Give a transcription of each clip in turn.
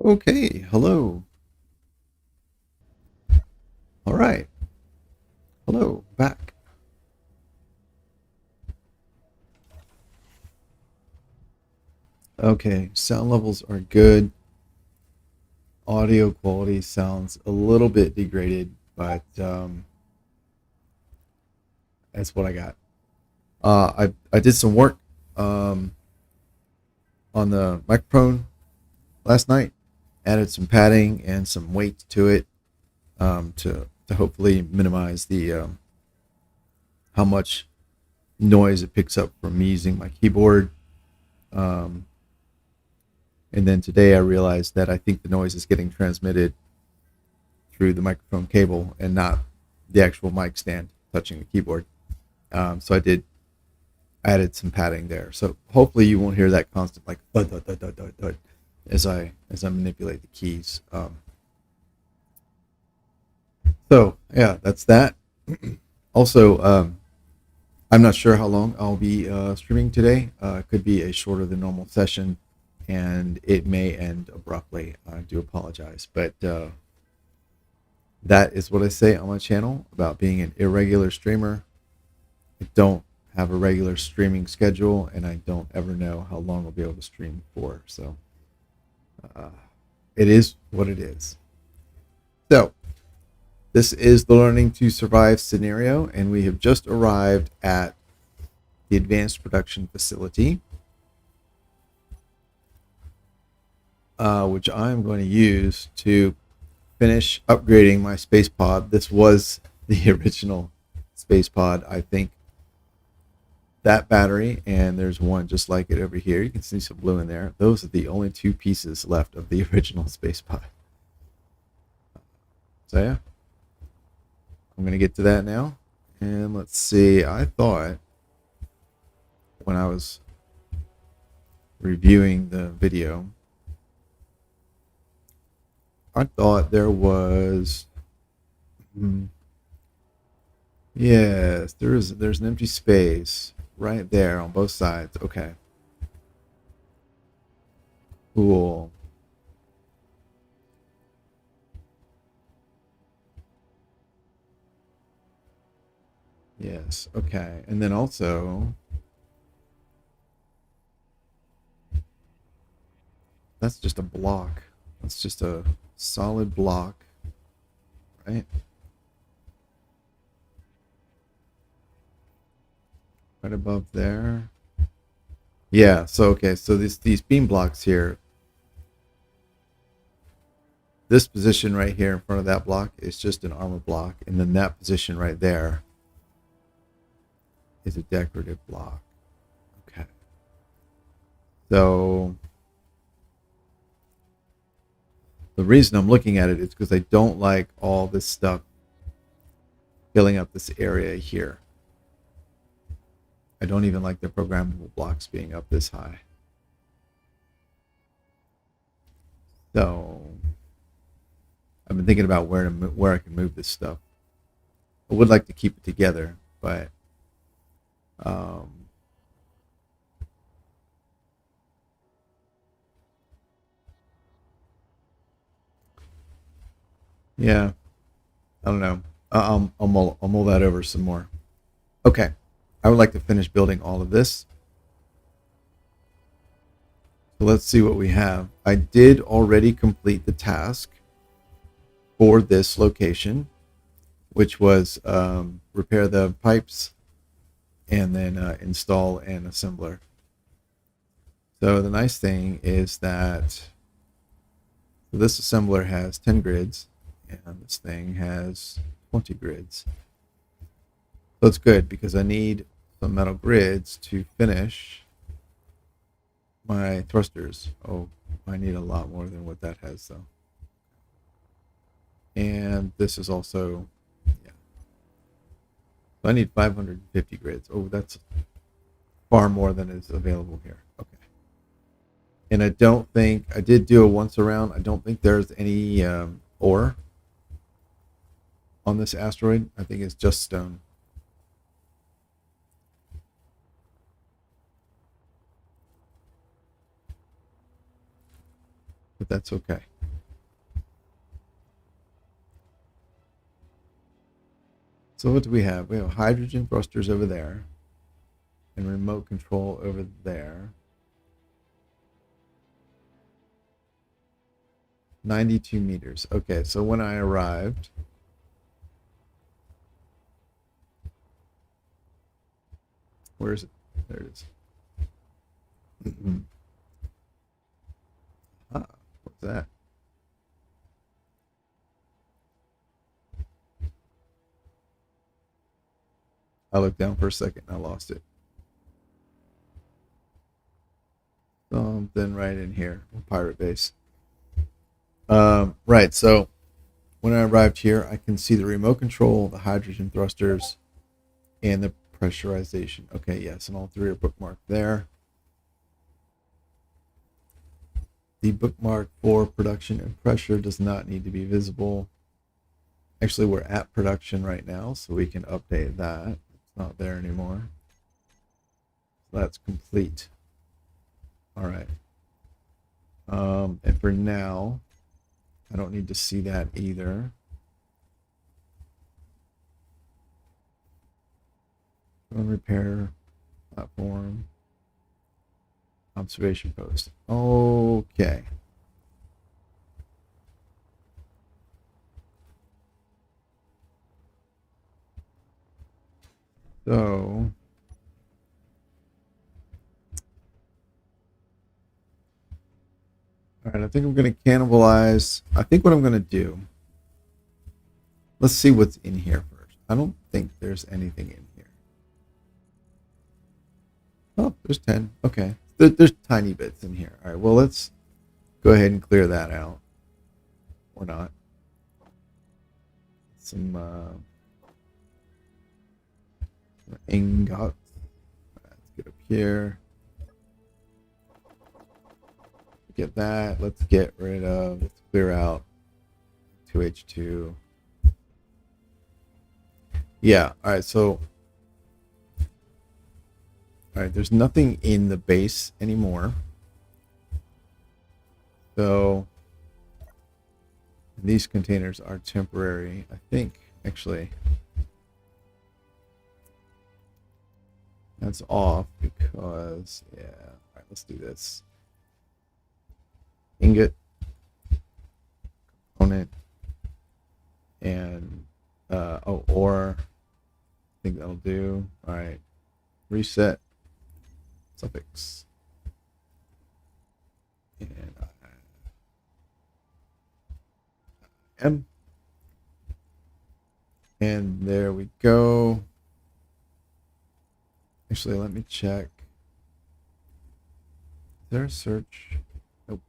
Okay, hello. All right, hello, back. Okay, sound levels are good. Audio quality sounds a little bit degraded, but that's what I got. I did some work um, on the microphone last night. Added some padding and some weight to it to hopefully minimize the how much noise it picks up from me using my keyboard. Um, and then today I realized that I think the noise is getting transmitted through the microphone cable and not the actual mic stand touching the keyboard. So I did added some padding there. So hopefully you won't hear that constant like thud, thud, thud, thud, thud, thud, as I manipulate the keys. So yeah, that's that. Also, I'm not sure how long I'll be streaming today. It could be a shorter than normal session, and it may end abruptly. I do apologize, but that is what I say on my channel about being an irregular streamer. I don't have a regular streaming schedule, and I don't ever know how long I'll be able to stream for. So uh, it is what it is. So this is the Learning to Survive scenario, and we have just arrived at the Advanced Production Facility, which I'm going to use to finish upgrading my space pod. This was the original space pod, I think. That battery, and there's one just like it over here. You can see some blue in there. Those are the only two pieces left of the original space pod. So yeah, I'm going to get to that now. And let's see, I thought when I was reviewing the video, I thought there was yes, there's an empty space right there on both sides. Okay. Cool. Yes. Okay. And then also that's just a block. That's just a solid block, right? Right above there. Yeah, so okay, so these beam blocks here, this position right here in front of that block is just an armor block, and then that position right there is a decorative block. Okay. So the reason I'm looking at it is because I don't like all this stuff filling up this area here. I don't even like the programmable blocks being up this high. So I've been thinking about where I can move this stuff. I would like to keep it together, but um, yeah, I don't know. I'll mull that over some more. Okay, I would like to finish building all of this. So let's see what we have. I did already complete the task for this location, which was repair the pipes and then install an assembler. So the nice thing is that this assembler has 10 grids and this thing has 20 grids. So it's good because I need some metal grids to finish my thrusters. Oh, I need a lot more than what that has though. And this is also, yeah. So I need 550 grids. Oh, that's far more than is available here. Okay. And I don't think, I did do a once around. I don't think there's any ore on this asteroid. I think it's just stone. But that's okay. So what do we have? We have hydrogen thrusters over there and remote control over there. 92 meters. Okay, so when I arrived, where is it? There it is. Ah, what's that? I looked down for a second and I lost it. Something right in here. Pirate base. Right, so when I arrived here, I can see the remote control, the hydrogen thrusters, and the pressurization. Okay, yes, and all three are bookmarked there. The bookmark for production and pressure does not need to be visible. Actually, we're at production right now, so we can update that. It's not there anymore. So that's complete. All right. And for now, I don't need to see that either. Phone repair, platform, observation post. Okay. So, all right, I think I'm going to cannibalize. I think what I'm going to do, let's see what's in here first. I don't think there's anything in here. Oh, there's 10. Okay. There's tiny bits in here. All right, well, let's go ahead and clear that out. Or not. Some ingots. Let's get up here. Get that. Let's get rid of, let's clear out 2H2. Yeah, all right, so, all right, there's nothing in the base anymore. So, these containers are temporary, I think, actually. That's off because, yeah, all right, let's do this. Ingot, component, and, ore. I think that'll do. All right, reset, suffix. And M. And there we go. Actually, let me check. Is there a search? Nope.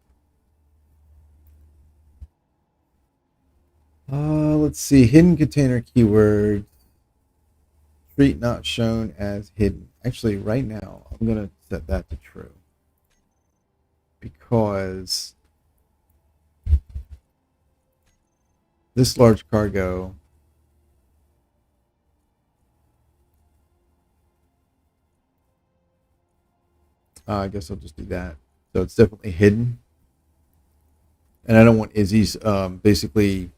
Let's see. Hidden container keyword. Treat not shown as hidden. Actually, right now, I'm going to set that to true. Because this large cargo I guess I'll just do that. So it's definitely hidden. And I don't want Izzy's basically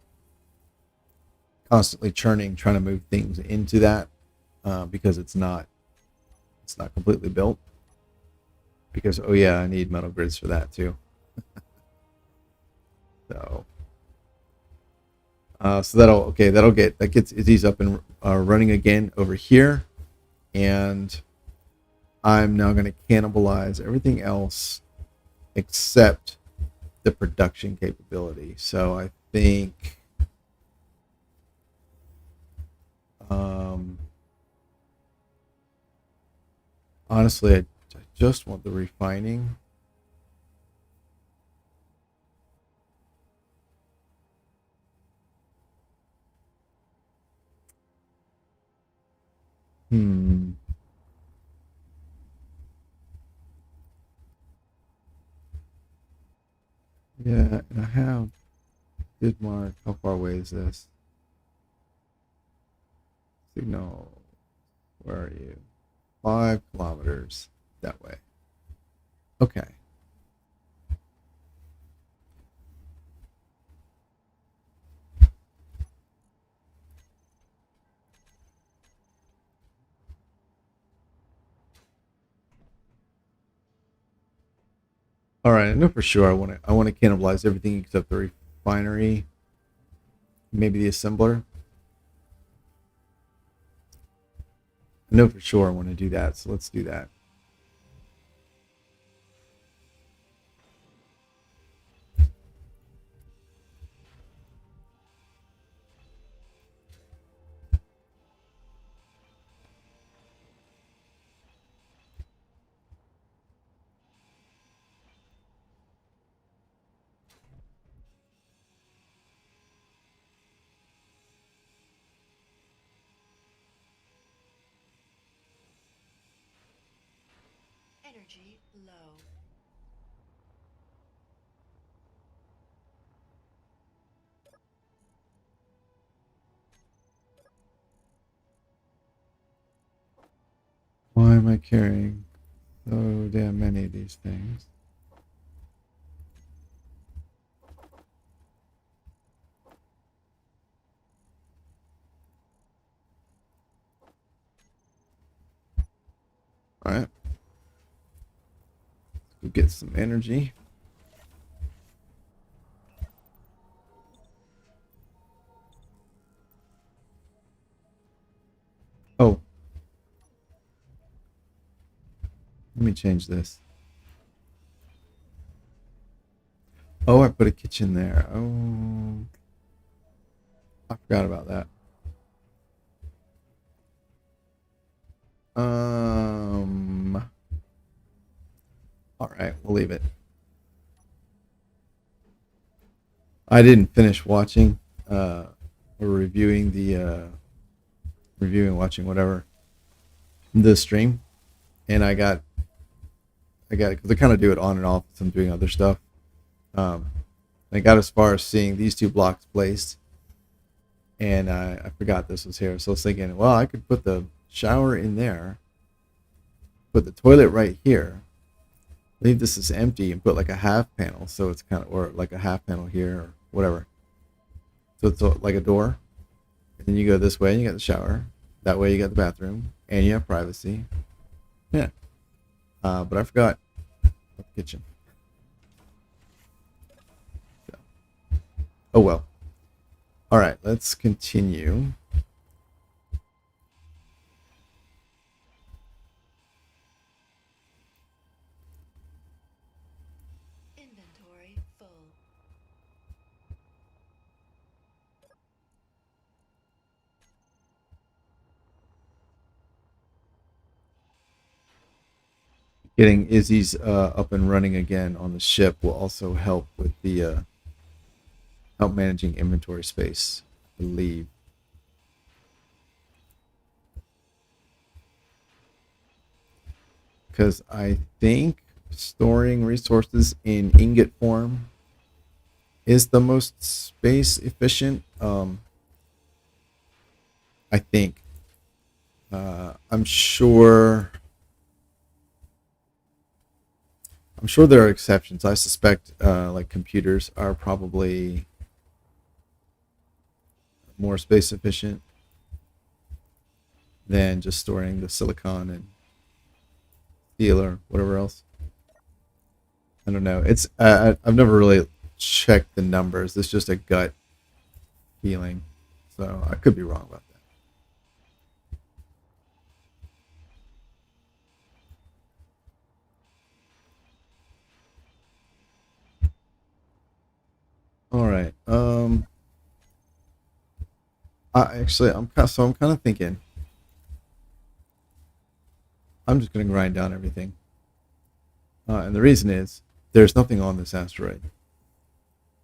constantly churning, trying to move things into that because it's not completely built. Because oh yeah, I need metal grids for that too. So so that gets Izzy's up and running again over here, and I'm now going to cannibalize everything else except the production capability. So I think honestly, I just want the refining. Yeah, and I have did mark. How far away is this? Signal. Where are you? 5 kilometers that way. Okay. All right, I know for sure I want to cannibalize everything except the refinery, maybe the assembler. I know for sure I want to do that, so let's do that. Energy low. Why am I carrying so damn many of these things? All right, go get some energy. Oh, let me change this. Oh, I put a kitchen there. Oh, I forgot about that. Um, all right, we'll leave it. I didn't finish watching or reviewing watching whatever the stream, and I got it because I kind of do it on and off as I'm doing other stuff. Um, I got as far as seeing these two blocks placed, and I forgot this was here. So I was thinking, well, I could put the shower in there, put the toilet right here, leave this as empty, and put like a half panel, so it's kind of or like a half panel here or whatever. So it's like a door, and then you go this way and you got the shower. That way you got the bathroom and you have privacy. Yeah. But I forgot the kitchen. So, oh well. All right, let's continue. Inventory full. Getting Izzy's up and running again on the ship will also help with the help managing inventory space, I believe. Because I think storing resources in ingot form is the most space efficient. I think. I'm sure. I'm sure there are exceptions. I suspect, like computers, are probably more space efficient than just storing the silicon and steel or whatever else. I don't know. I've never really checked the numbers. It's just a gut feeling, so I could be wrong about that. All right. I'm kind of thinking I'm just going to grind down everything, and the reason is there's nothing on this asteroid.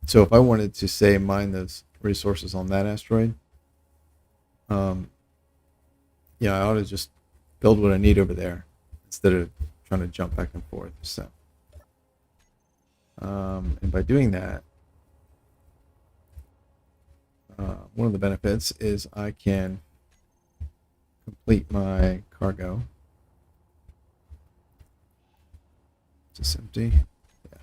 So if I wanted to say mine those resources on that asteroid, um, yeah, I ought to just build what I need over there instead of trying to jump back and forth. So, and by doing that, one of the benefits is I can complete my cargo. Just empty. Yeah.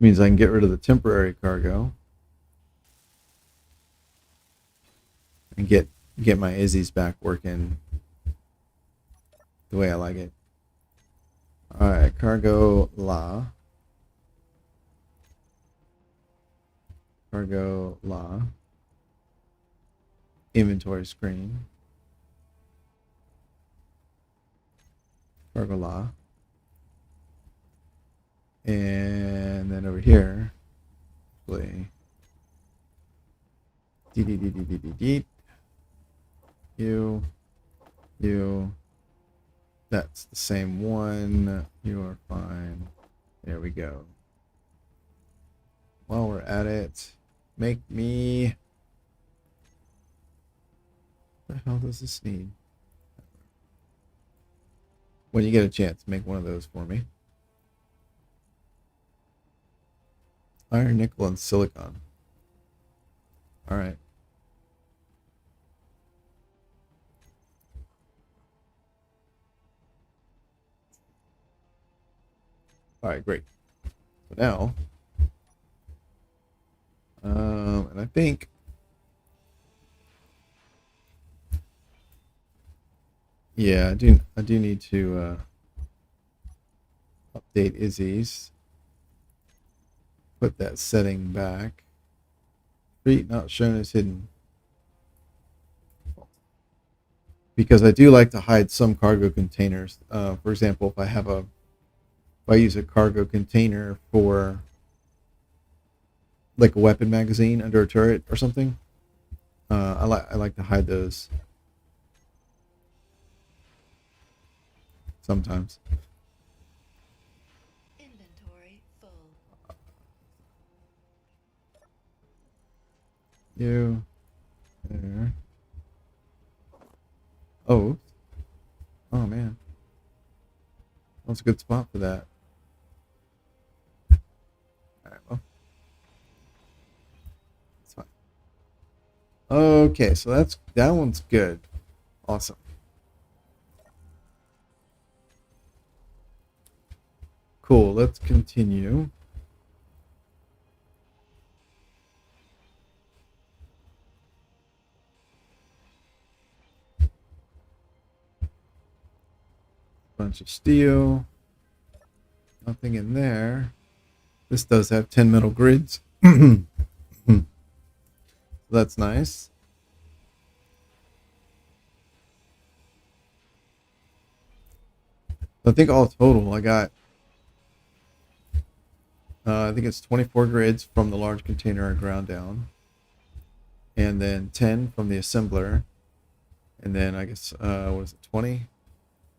Means I can get rid of the temporary cargo. and get my Izzy's back working the way I like it. All right, cargo la, inventory screen, cargo la, and then over here, play. You, that's the same one. You are fine. There we go. While we're at it, make me. What the hell does this need? When you get a chance, make one of those for me. Iron, nickel, and silicon. All right. All right, great. So now, and I think, yeah, I do need to update Izzy's. Put that setting back. Street not shown as hidden. Because I do like to hide some cargo containers. For example, if I use a cargo container for like a weapon magazine under a turret or something, I like to hide those sometimes. Inventory full. You there. Oh, oh man, that's a good spot for that. All right, well, it's fine. Okay, so that one's good. Awesome. Cool. Let's continue. Bunch of steel. Nothing in there. This does have 10 metal grids. That's nice. I think all total I got, I think it's 24 grids from the large container I ground down, and then 10 from the assembler, and then I guess, what is it, 20?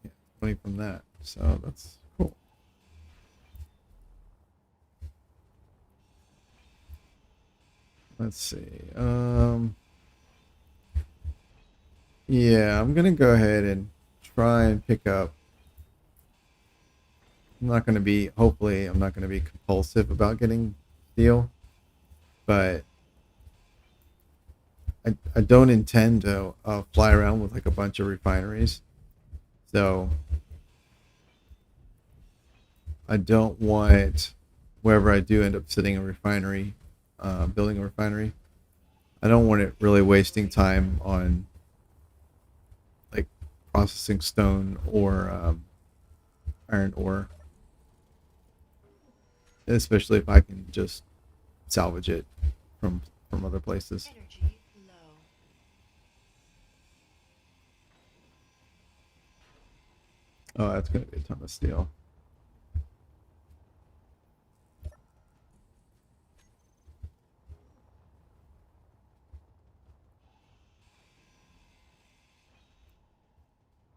Yeah, 20 from that. So that's cool. Let's see. Yeah, I'm gonna go ahead and try and pick up. Hopefully, I'm not gonna be compulsive about getting steel, but I don't intend to fly around with like a bunch of refineries. So I don't want wherever I do end up sitting a refinery, building a refinery. I don't want it really wasting time on like processing stone or iron ore, especially if I can just salvage it from other places. Energy low. Oh, that's gonna be a ton of steel.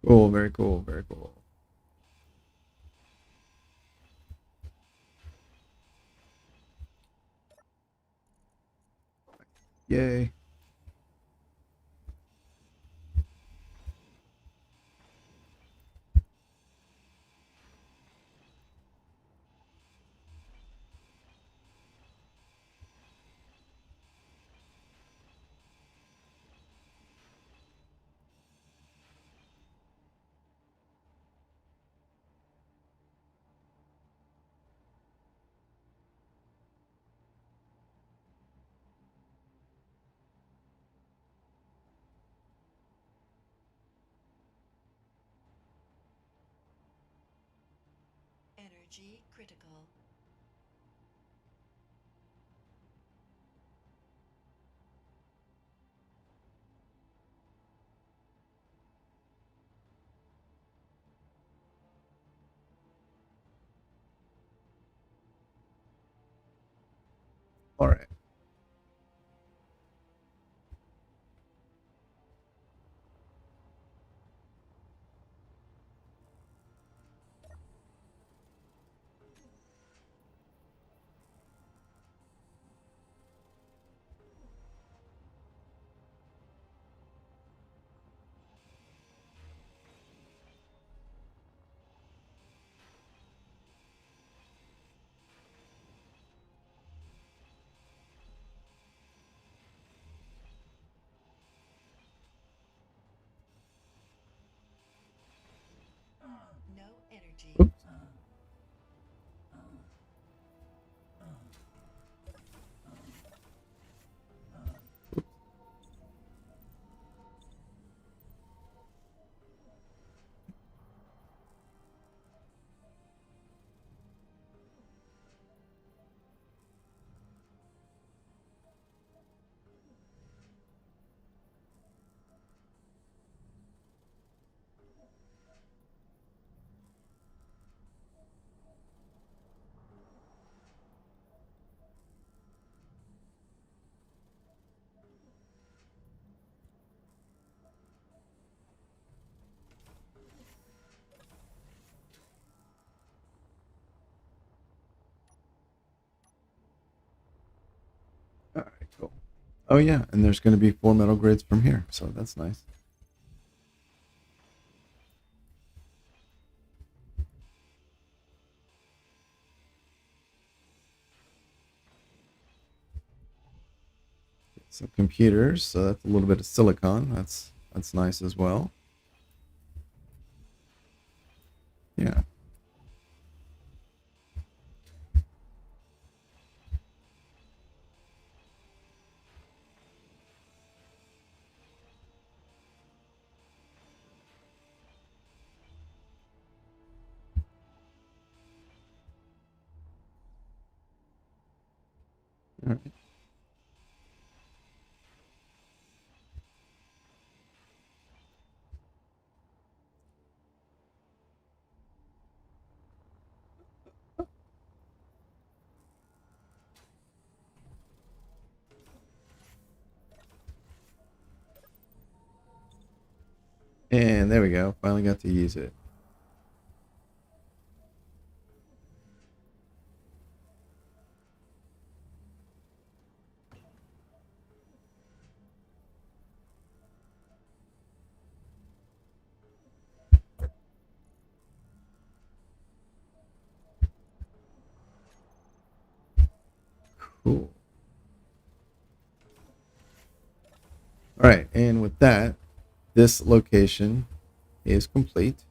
Cool, very cool, very cool. Yay. Energy critical. All right. No energy. Oops. All right, cool. Oh yeah, and there's going to be 4 metal grids from here, so that's nice. Some computers, so that's a little bit of silicon. That's nice as well. Yeah. All right. And there we go. Finally got to use it. Cool. All right, and with that, this location is complete.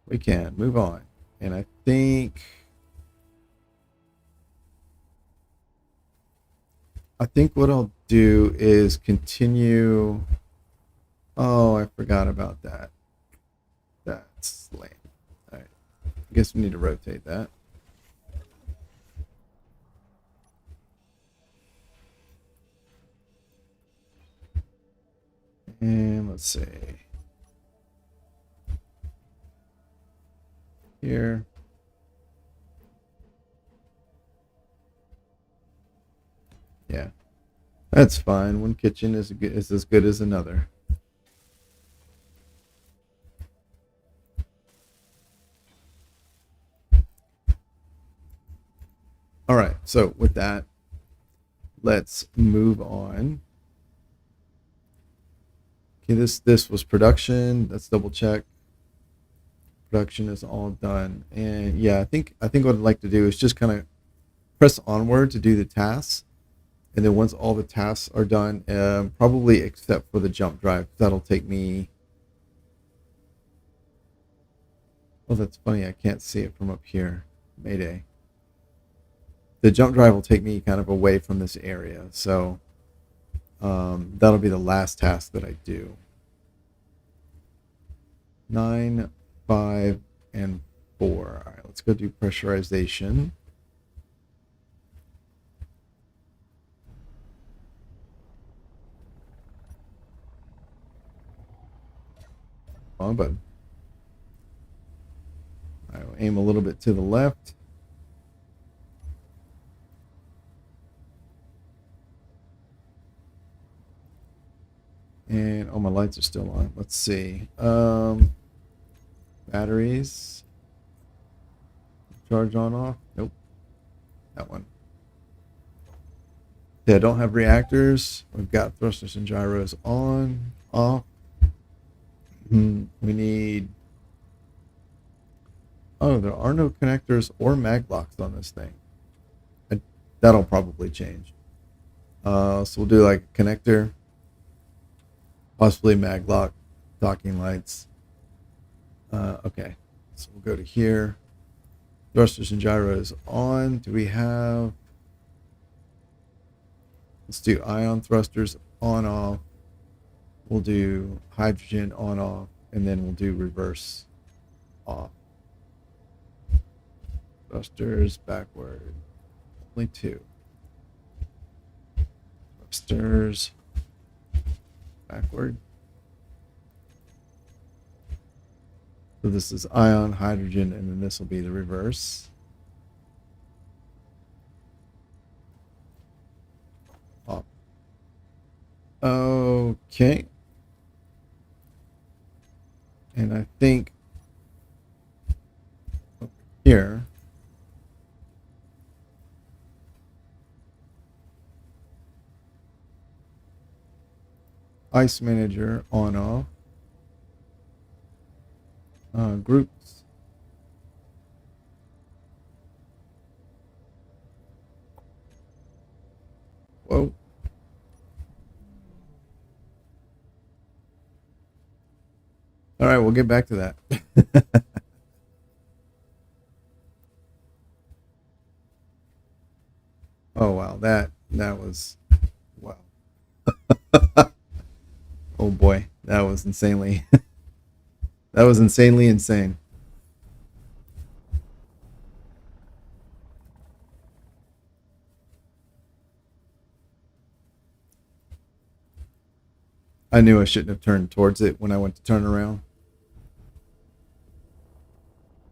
We can move on. And I think what I'll do is continue. Oh, I forgot about that. That's lame. All right. I guess we need to rotate that. And let's see. Here. Yeah. That's fine. One kitchen is as good as another. All right. So with that, let's move on. Okay, this was production. Let's double check. Production is all done. And yeah, I think what I'd like to do is just kind of press onward to do the tasks. And then once all the tasks are done, probably except for the jump drive, that'll take me. Oh, that's funny. I can't see it from up here. Mayday. The jump drive will take me kind of away from this area. So that'll be the last task that I do. 9, 5, and 4. All right, let's go do pressurization. Come on, bud. I will aim a little bit to the left. And all my lights are still on. Let's see. Batteries. Charge on off. Nope. That one. Yeah, I don't have reactors. We've got thrusters and gyros on, off. We need... Oh, there are no connectors or mag locks on this thing. That'll probably change. So we'll do like a connector, possibly mag lock, docking lights. Okay, so we'll go to here. Thrusters and gyros on. Do we have... Let's do ion thrusters on off. We'll do hydrogen on off, and then we'll do reverse off. Thrusters backward. Only 2. Thrusters backward. So this is ion, hydrogen, and then this will be the reverse. Off. Okay. And I think over here, ice manager on off. Groups. Whoa. All right, we'll get back to that. Oh wow, that was wow. Oh boy, that was insanely that was insanely insane. I knew I shouldn't have turned towards it when I went to turn around.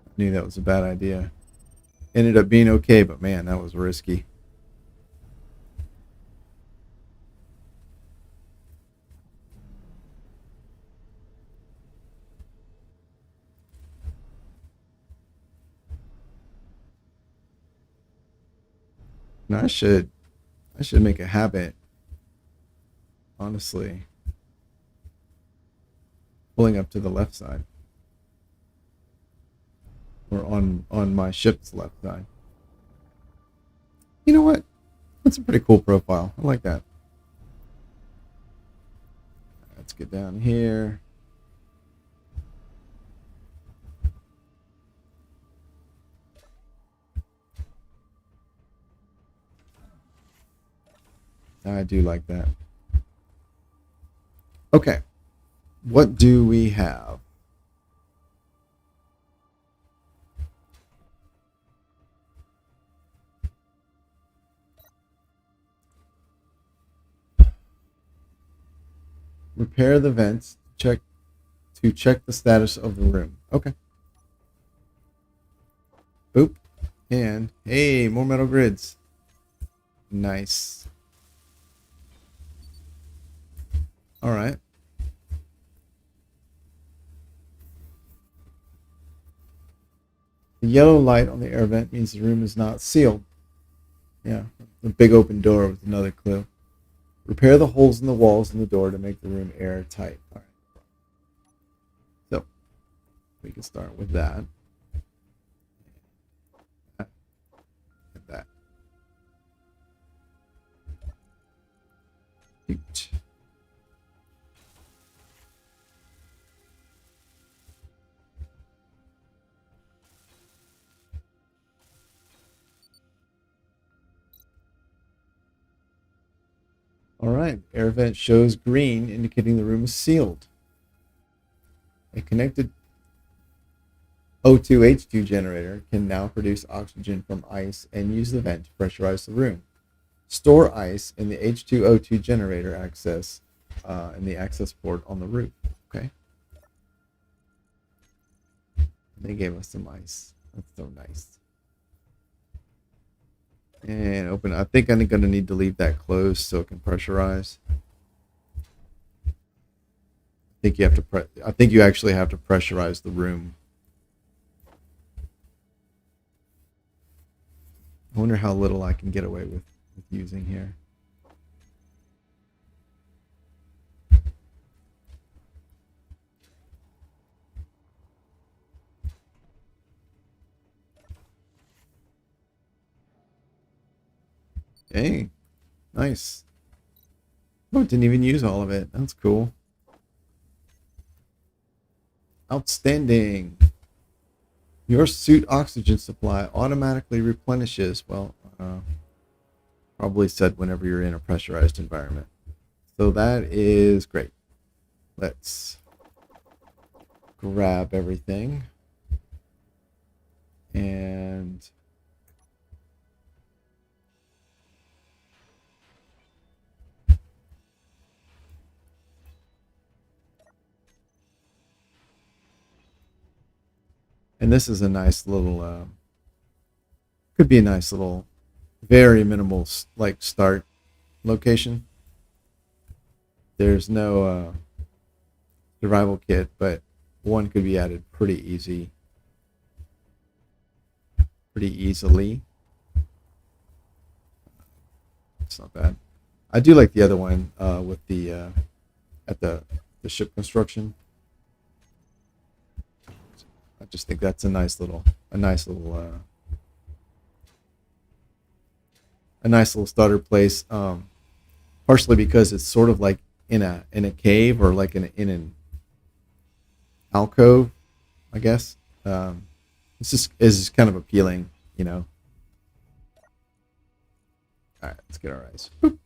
I knew that was a bad idea. Ended up being okay, but man, that was risky. No, I should make a habit, honestly, pulling up to the left side, or on my ship's left side. You know what? That's a pretty cool profile. I like that. Let's get down here. I do like that. Okay. What do we have? Repair the vents. Check the status of the room. Okay. Oop. And hey, more metal grids. Nice. All right. The yellow light on the air vent means the room is not sealed. Yeah, a big open door with another clue. Repair the holes in the walls and the door to make the room airtight. All right. So we can start with that. That. Cute. All right, air vent shows green, indicating the room is sealed. A connected... O2H2 generator can now produce oxygen from ice and use the vent to pressurize the room. Store ice in the H2O2 generator access in the access port on the roof. Okay. They gave us some ice. That's so nice. And open. I think I'm going to need to leave that closed so it can pressurize. I think you have to. I think you actually have to pressurize the room. I wonder how little I can get away with using here. Hey, nice. Oh, it didn't even use all of it. That's cool. Outstanding. Your suit oxygen supply automatically replenishes. Well, probably said whenever you're in a pressurized environment. So that is great. Let's grab everything. And this is a nice little, could be a nice little, very minimal, like, start location. There's no survival kit, but one could be added pretty easily. It's not bad. I do like the other one with the at the ship construction. I just think that's a nice little starter place. Partially because it's sort of like in a cave or like in an alcove, I guess. It's just kind of appealing, you know. All right, let's get our eyes. Boop.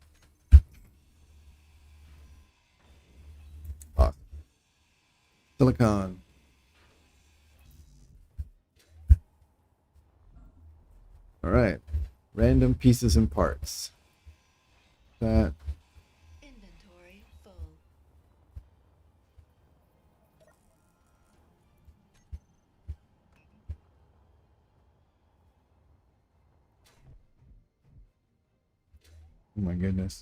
Awesome. Silicon. All right. Random pieces and parts. That. Inventory full. Oh my goodness.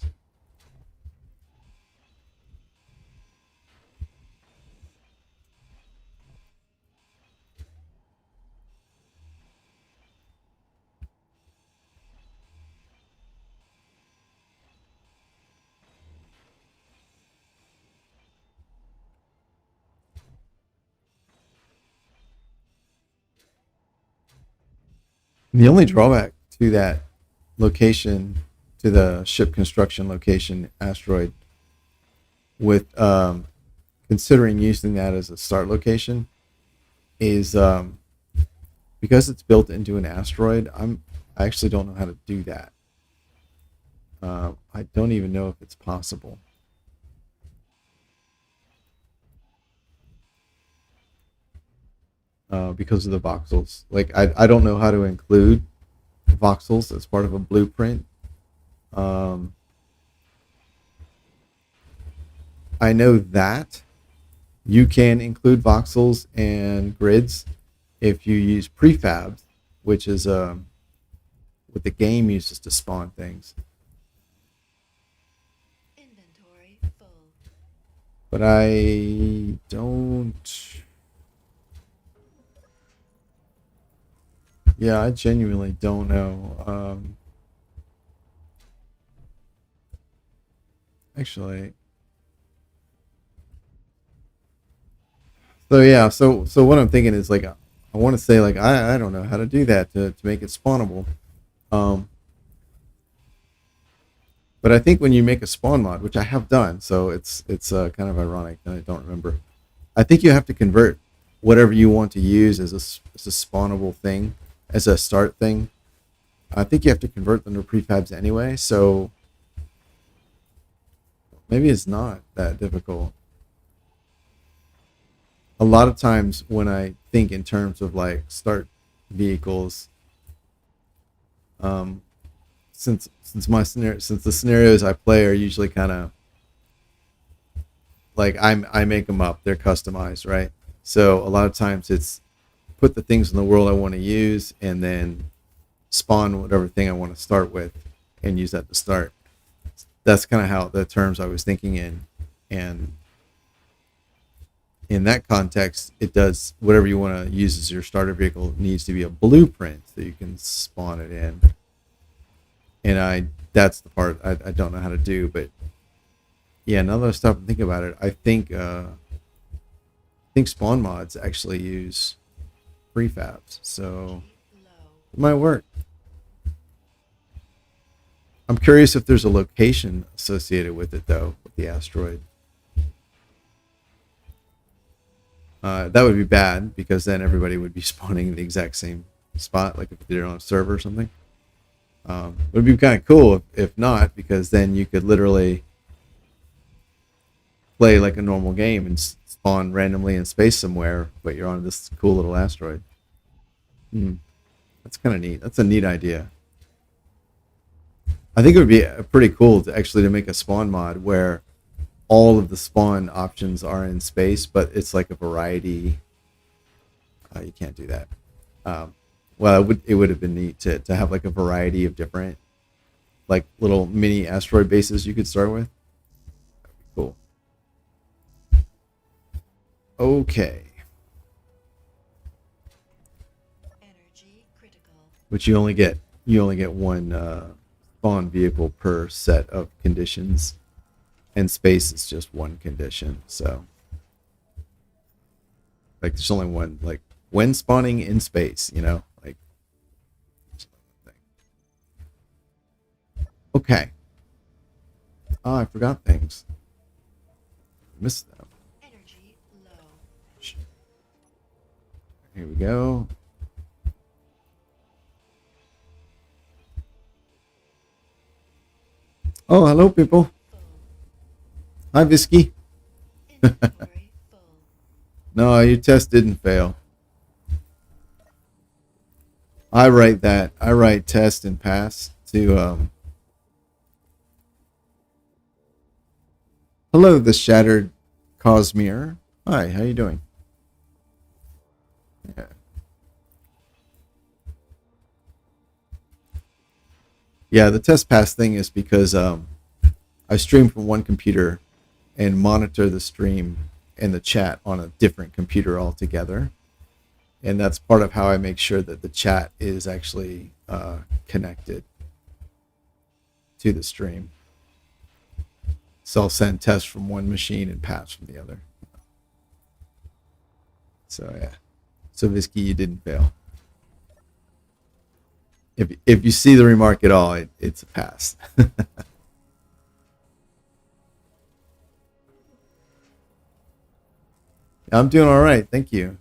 The only drawback to that location, to the ship construction location, asteroid, with considering using that as a start location, is because it's built into an asteroid. I actually don't know how to do that. I don't even know if it's possible. Because of the voxels. Like, I don't know how to include voxels as part of a blueprint. I know that you can include voxels and grids if you use prefabs, which is what the game uses to spawn things. Inventory full. But I don't. Yeah, I genuinely don't know. Actually, so yeah, so what I'm thinking is, like, I want to say, like, I don't know how to do that to make it spawnable. Um, but I think when you make a spawn mod, which I have done, so it's kind of ironic that I don't remember. I think you have to convert whatever you want to use as a spawnable thing, as a start thing. I think you have to convert them to prefabs anyway, so maybe it's not that difficult. a lot of times when I think in terms of like start vehicles, um, since the scenarios I play are usually kind of like I make them up, they're customized, right? So a lot of times it's put the things in the world I want to use and then spawn whatever thing I want to start with and use that to start. That's kind of how the terms I was thinking in. And in that context, it does whatever you want to use as your starter vehicle needs to be a blueprint that you can spawn it in. And that's the part I don't know how to do, but yeah, now that I stop and think about it, I think spawn mods actually use prefabs, so Energy low. it might work. I'm curious if there's a location associated with it though, with the asteroid. That would be bad because then everybody would be spawning in the exact same spot, like if they're on a server or something. It would be kind of cool if not, because then you could literally play like a normal game and spawn randomly in space somewhere, but you're on this cool little asteroid. Hmm. That's kind of neat. That's a neat idea. I think it would be pretty cool to actually to make a spawn mod where all of the spawn options are in space, but it's like a variety. You can't do that. Um, well, it would have been neat to have like a variety of different like little mini asteroid bases you could start with. Cool. Okay, Energy critical. but you only get one spawn vehicle per set of conditions, and space is just one condition. So like there's only one like when spawning in space, like okay. Oh, I forgot things. Missed them. Energy low. Here we go. Oh, hello, people. Full. Hi, Visky. Inventory full. No, your test didn't fail. I write that. I write test and pass to. Hello, the shattered Cosmere. Hi, how you doing? Yeah. Yeah, the test pass thing is because I stream from one computer and monitor the stream and the chat on a different computer altogether. And that's part of how I make sure that the chat is actually connected to the stream. So I'll send tests from one machine and pass from the other. So yeah. So Visky, you didn't fail. If you see the remark at all, it's a pass. I'm doing all right, thank you.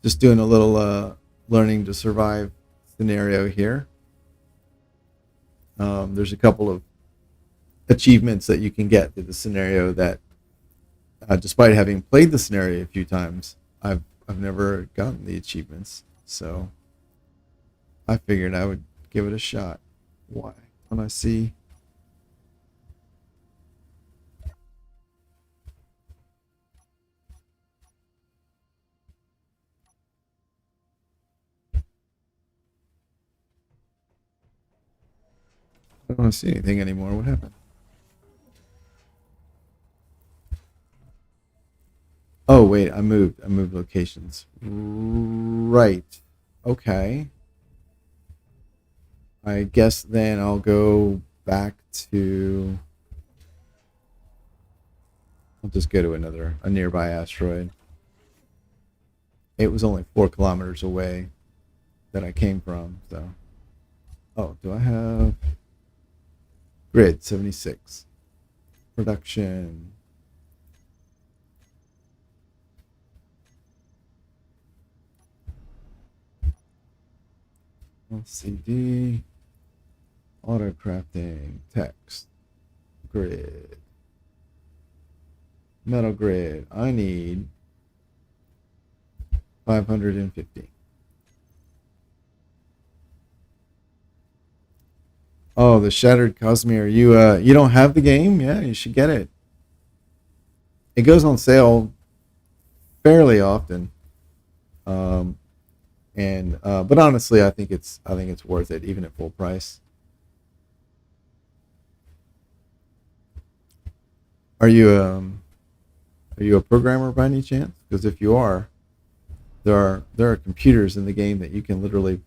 Just doing a little learning to survive scenario here. There's a couple of achievements that you can get through the scenario that, despite having played the scenario a few times, I've never gotten the achievements. So I figured I would give it a shot. Why? When I see. I don't want to see anything anymore. What happened? Oh wait, I moved. I moved locations. Right. Okay. I guess then I'll go back to. I'll just go to a nearby asteroid. It was only 4 kilometers away that I came from. So, oh, do I have grid 76 production? LCD, auto crafting, text, grid. Metal grid. I need 550. Oh, the Shattered Cosmere. You don't have the game? Yeah, you should get it. It goes on sale fairly often. Um, and but honestly, I think it's worth it even at full price. Are you are you a programmer by any chance? Because if you are, there are computers in the game that you can literally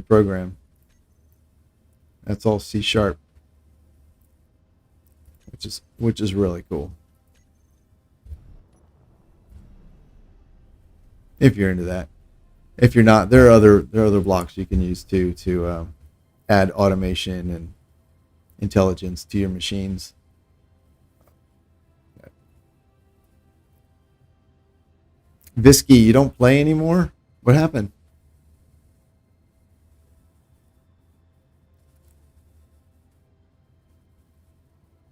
program. That's all C sharp, which is really cool. If you're into that. If you're not, there are other blocks you can use too to add automation and intelligence to your machines. Visky, you don't play anymore? What happened?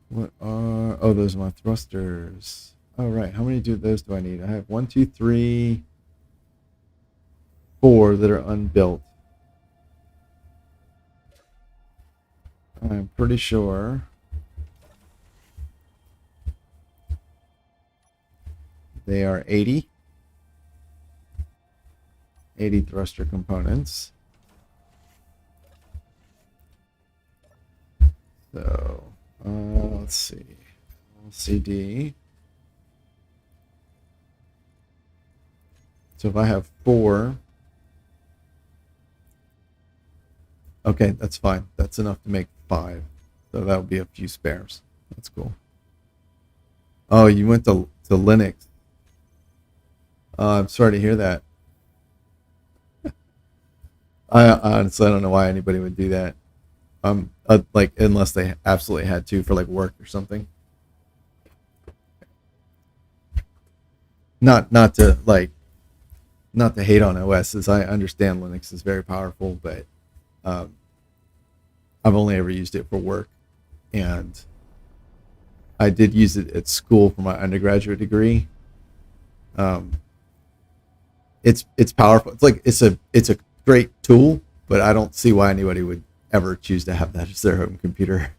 What are those are my thrusters. Oh right. How many do those do I need? I have one, two, three, four that are unbuilt. I'm pretty sure they are 80 thruster components. So let's see. LCD. So if I have four, okay, that's fine. That's enough to make five. So that would be a few spares. That's cool. Oh, you went to Linux. I'm sorry to hear that. I honestly I don't know why anybody would do that. Like unless they absolutely had to for like work or something. Not to hate on OSs. I understand Linux is very powerful, but um, I've only ever used it for work, and I did use it at school for my undergraduate degree. Um, it's powerful. It's a great tool, but I don't see why anybody would ever choose to have that as their home computer,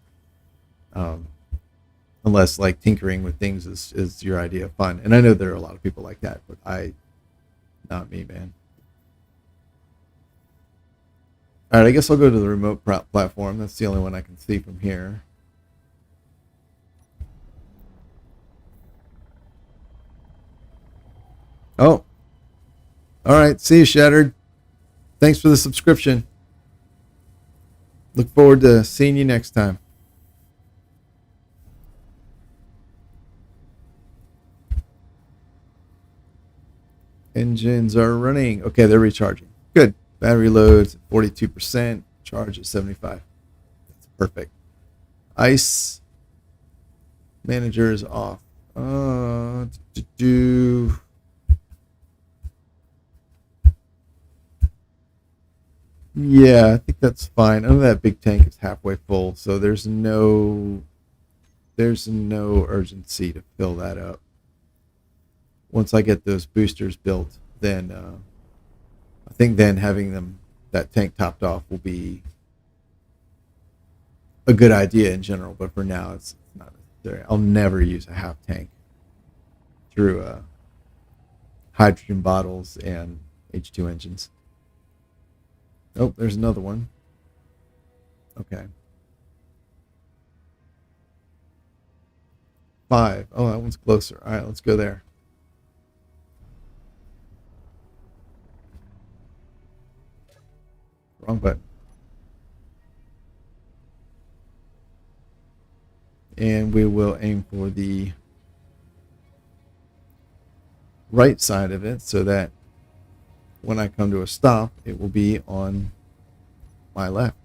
um, unless like tinkering with things is your idea of fun. And I know there are a lot of people like that, but not me, man. All right, I guess I'll go to the remote platform. That's the only one I can see from here. Oh, all right. See you, Shattered. Thanks for the subscription. Look forward to seeing you next time. Engines are running. Okay, they're recharging. Good. Battery loads at 42%. Charge at 75. That's perfect. Ice manager is off. Do yeah, I think that's fine. I know that big tank is halfway full, so there's no urgency to fill that up. Once I get those boosters built, then I think then having them that tank topped off will be a good idea in general. But for now, it's not necessary. I'll never use a half tank through hydrogen bottles and H2 engines. Oh, there's another one. Okay, five. Oh, that one's closer. All right, let's go there. Wrong button. And we will aim for the right side of it so that when I come to a stop, it will be on my left.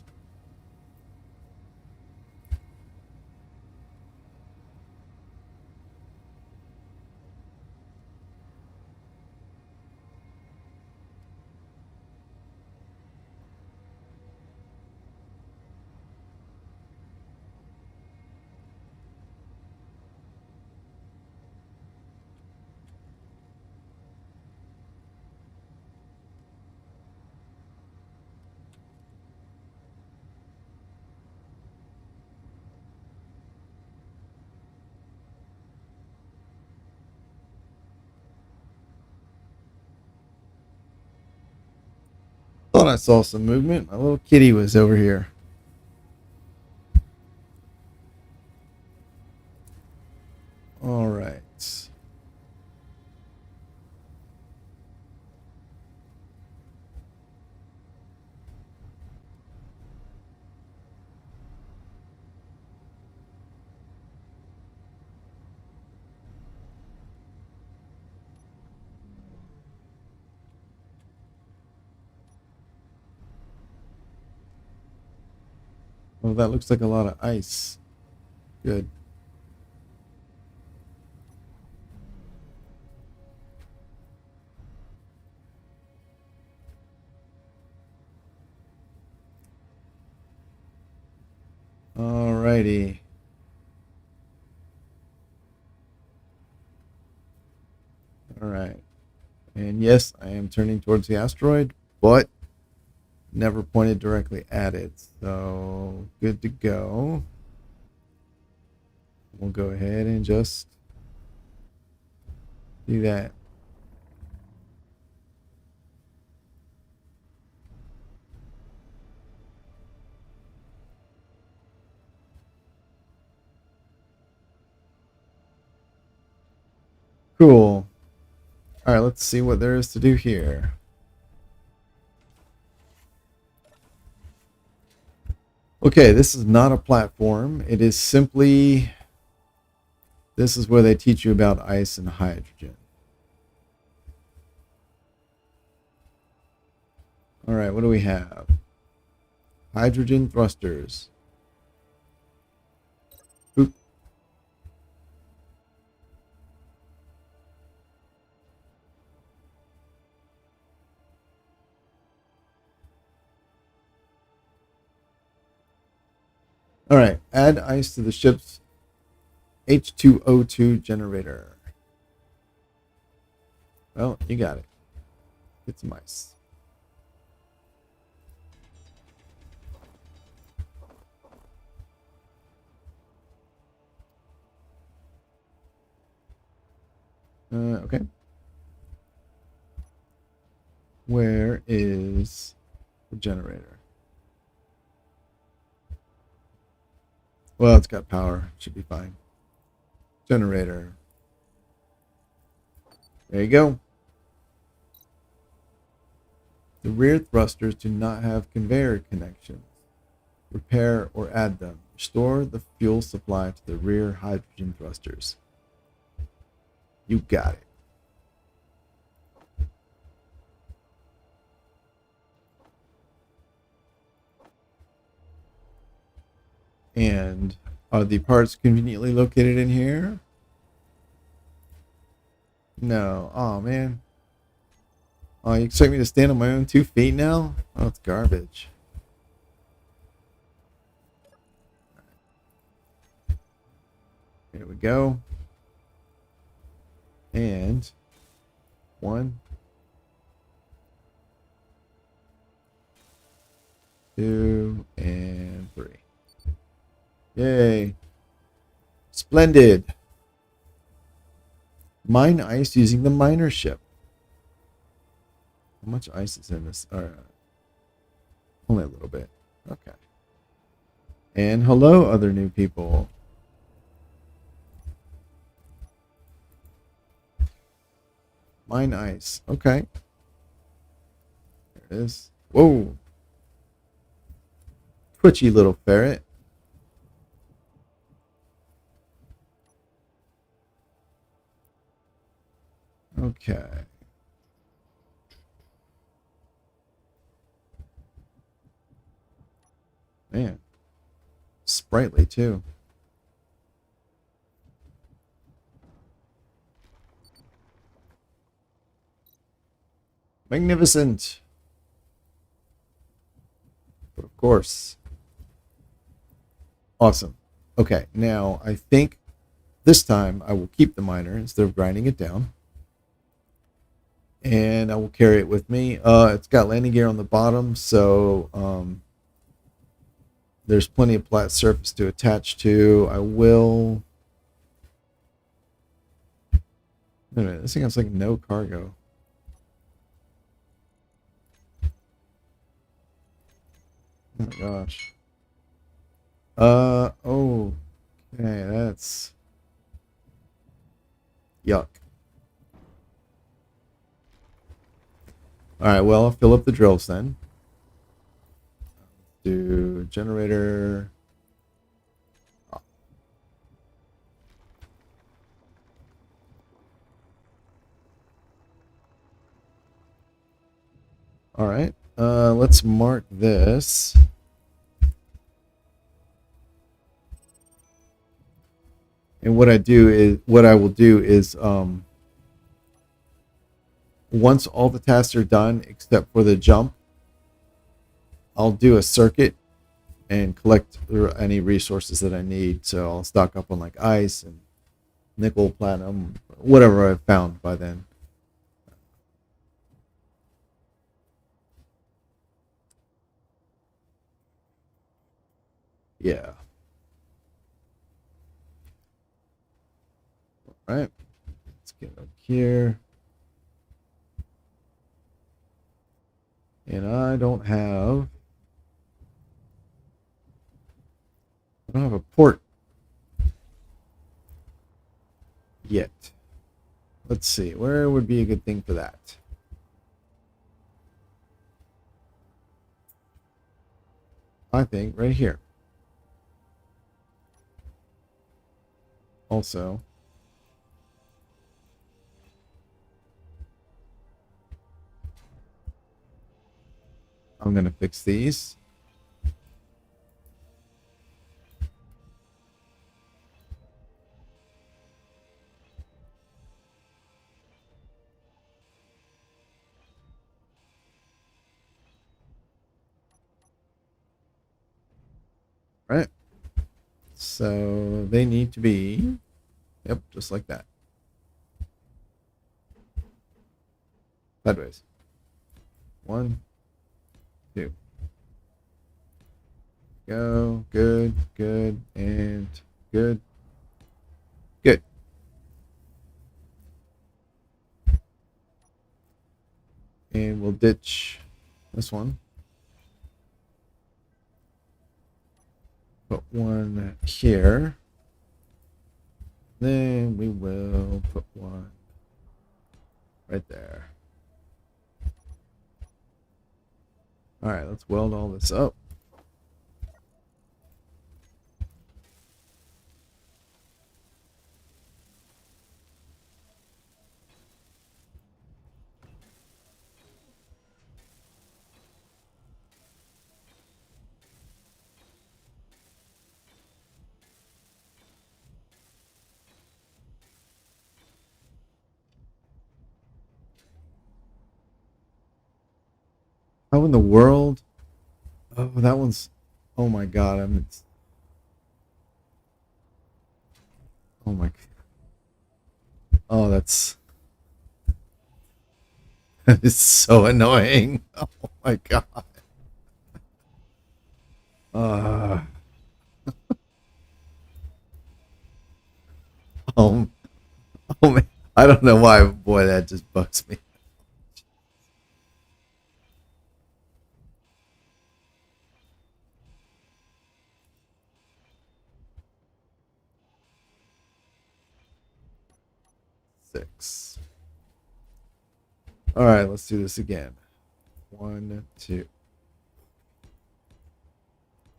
thought I saw some movement. My little kitty was over here. All right. Oh, that looks like a lot of ice. Good. Alrighty. Alright. And yes, I am turning towards the asteroid, but never pointed directly at it. So good to go. We'll go ahead and just do that. Cool. All right, let's see what there is to do here. Okay, this is not a platform. It is simply, this is where they teach you about ice and hydrogen. All right, what do we have? Hydrogen thrusters. Oop. All right, add ice to the ship's H2O2 generator. Well, you got it. Get some ice. Okay. Where is the generator? Well, it's got power. Should be fine. Generator. There you go. The rear thrusters do not have conveyor connections. Repair or add them. Restore the fuel supply to the rear hydrogen thrusters. You got it. And are the parts conveniently located in here? No. Oh, man. Oh, you expect me to stand on my own 2 feet now? Oh, it's garbage. Here we go. And 1, 2, and 3. Yay. Splendid. Mine ice using the miner ship. How much ice is in this? Only a little bit. Okay. And hello, other new people. Mine ice. Okay. There it is. Whoa. Twitchy little ferret. Okay. Man. Sprightly too. Magnificent. But of course. Awesome. Okay, now I think this time I will keep the miner instead of grinding it down. And I will carry it with me. It's got landing gear on the bottom, so there's plenty of flat surface to attach to. I will... Wait a minute, this thing has like no cargo. Oh my gosh. Oh, okay, that's yuck. All right, well, I'll fill up the drills then. Do generator. All right, let's mark this. And what I will do is, once all the tasks are done except for the jump, I'll do a circuit and collect any resources that I need. So I'll stock up on like ice and nickel, platinum, whatever I've found by then. Yeah. All right. Let's get up here. And I don't have a port yet. Let's see. Where would be a good thing for that? I think right here. Also, I'm going to fix these. Right. So they need to be, yep, just like that. Sideways. 1, 2. Go. Good, good, and good. Good. And we'll ditch this one. Put one here. Then we will put one right there. All right, let's weld all this up. How in the world? Oh, that one's. Oh my god! Oh my. Oh, that's. It's so annoying. Oh my god. Uh, oh, oh man. I don't know why. Boy, that just bugs me. 6. All right, let's do this again. 1, 2.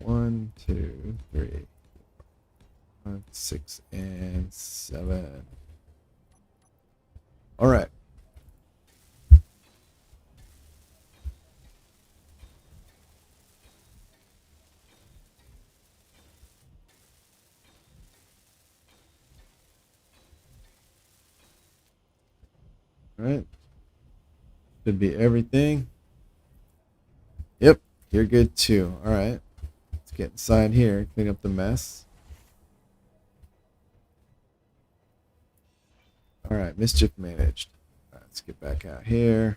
1, 2, 3, 5, 6, and 7. All right. All right. Should be everything. Yep, you're good too. All right. Let's get inside here, clean up the mess. All right, mischief managed. All right, let's get back out here.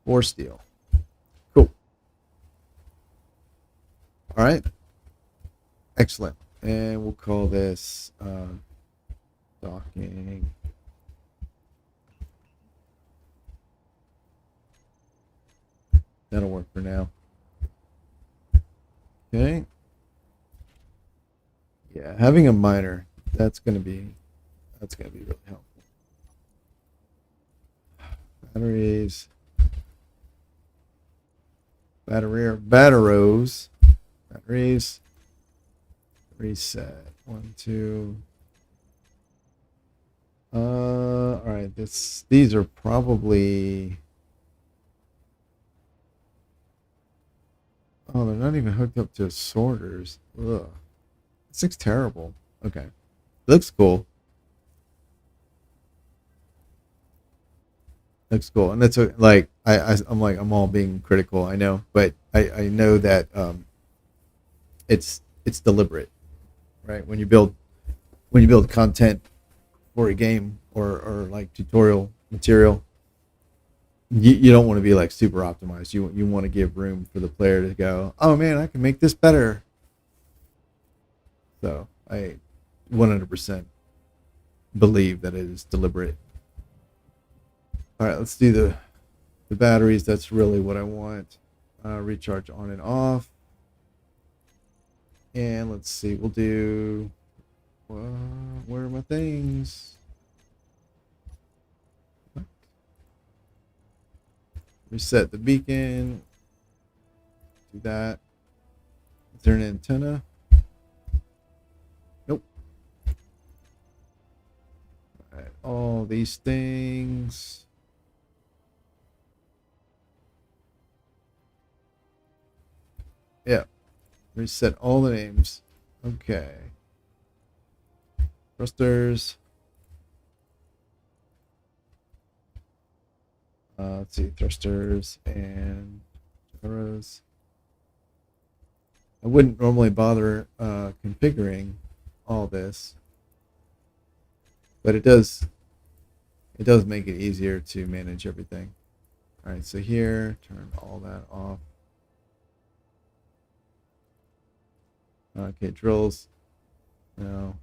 Four steel. Cool. All right. Excellent. And we'll call this docking That'll work for now. Okay. Yeah, having a miner, that's gonna be really helpful. Batteries. Batteries. Reset. 1, 2. All right. These are probably. Oh, they're not even hooked up to sorters. Ugh. This looks terrible. Okay. Looks cool. Looks cool. And that's like I'm all being critical, I know, but I know that it's deliberate, right? When you build content for a game or like tutorial material, you don't want to be like super optimized. You want to give room for the player to go, oh man, I can make this better. So I 100% believe that it is deliberate. All right, let's do the batteries. That's really what I want. Recharge on and off. And let's see, we'll do. Where are my things? What? Reset the beacon. Do that. Is there an antenna? Nope. All right, all these things. Yeah. Reset all the names. Okay. Thrusters. Let's see, thrusters and gyros. I wouldn't normally bother configuring all this, but it does make it easier to manage everything. All right, so here, turn all that off. Okay, drills. No,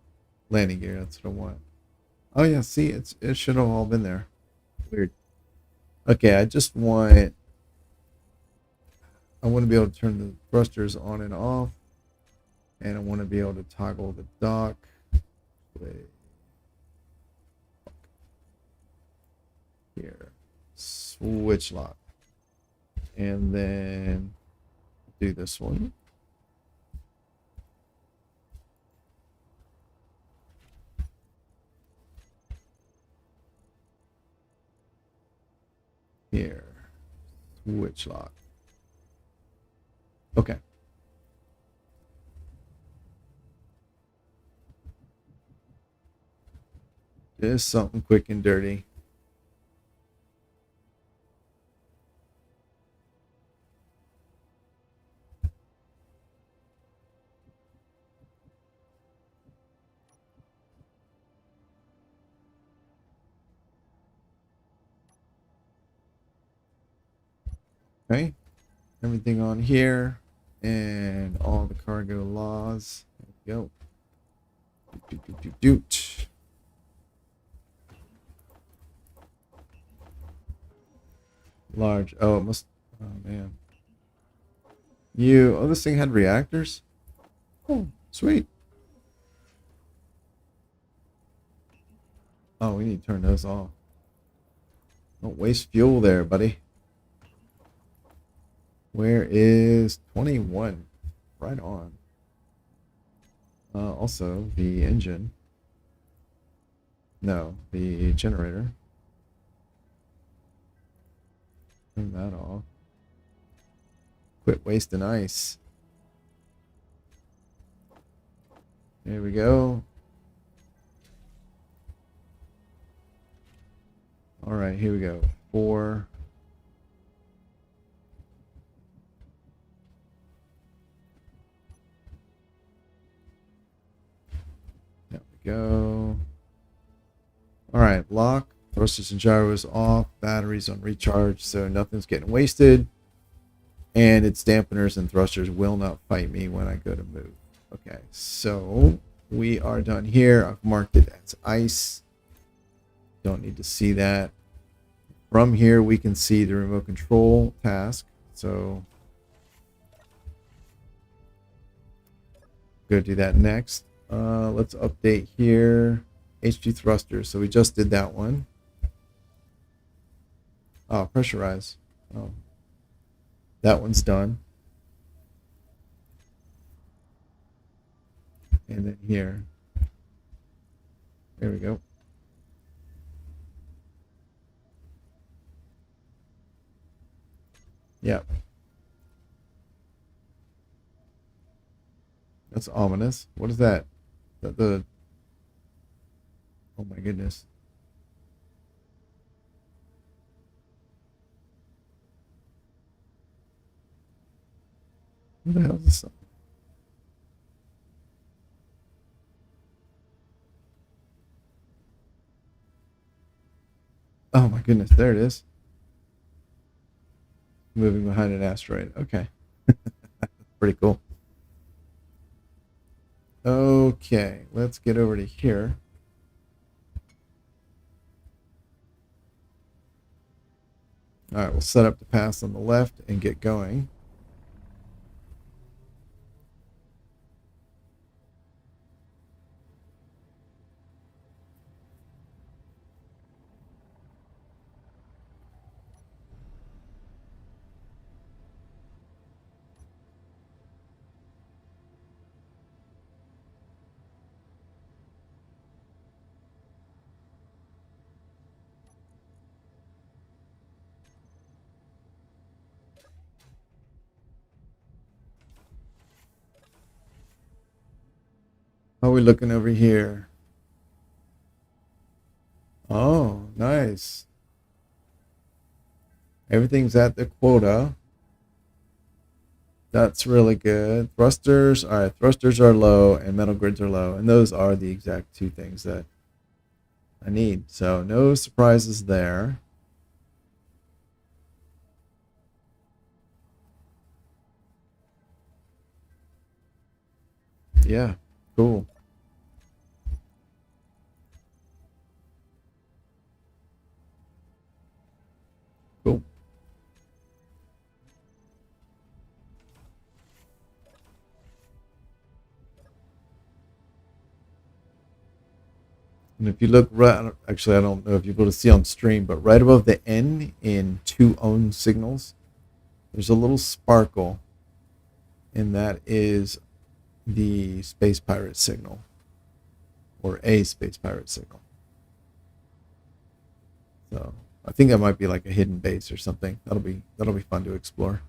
landing gear. That's what I want. Oh yeah, see, it should have all been there. Weird. Okay, I want to be able to turn the thrusters on and off, and I want to be able to toggle the dock. Wait. Here, switch lock, and then do this one. Here, switch lock. Okay. Just something quick and dirty. Okay. Everything on here and all the cargo laws. There we go. Doot. Large. Oh, it must. Oh man. Oh, this thing had reactors. Oh, sweet. Oh, we need to turn those off. Don't waste fuel there, buddy. Where is 21? Right on. Also, the engine. No, the generator. Turn that off. Quit wasting ice. There we go. All right, here we go. 4. There we go. All right, lock. Thrusters and gyros off. Batteries on recharge, so nothing's getting wasted. And its dampeners and thrusters will not fight me when I go to move. Okay, so we are done here. I've marked it as ice. Don't need to see that. From here, we can see the remote control task. So go do that next. Let's update here. HG thrusters. So we just did that one. Oh, pressurize. Oh, that one's done. And then here. There we go. Yeah. That's ominous. What is that? The oh my goodness. What the hell is this? Oh my goodness, there it is. Moving behind an asteroid. Okay. Pretty cool. Okay, let's get over to here. All right, we'll set up the pass on the left and get going. How are we looking over here? Oh, nice. Everything's at the quota. That's really good. Thrusters, all right, thrusters are low and metal grids are low. And those are the exact two things that I need. So no surprises there. Yeah, cool. Cool. And if you look right, actually, I don't know if you're able to see on stream, but right above the N in two own signals, there's a little sparkle, and that is the space pirate signal, or a space pirate signal. So I think that might be like a hidden base or something. That'll be fun to explore.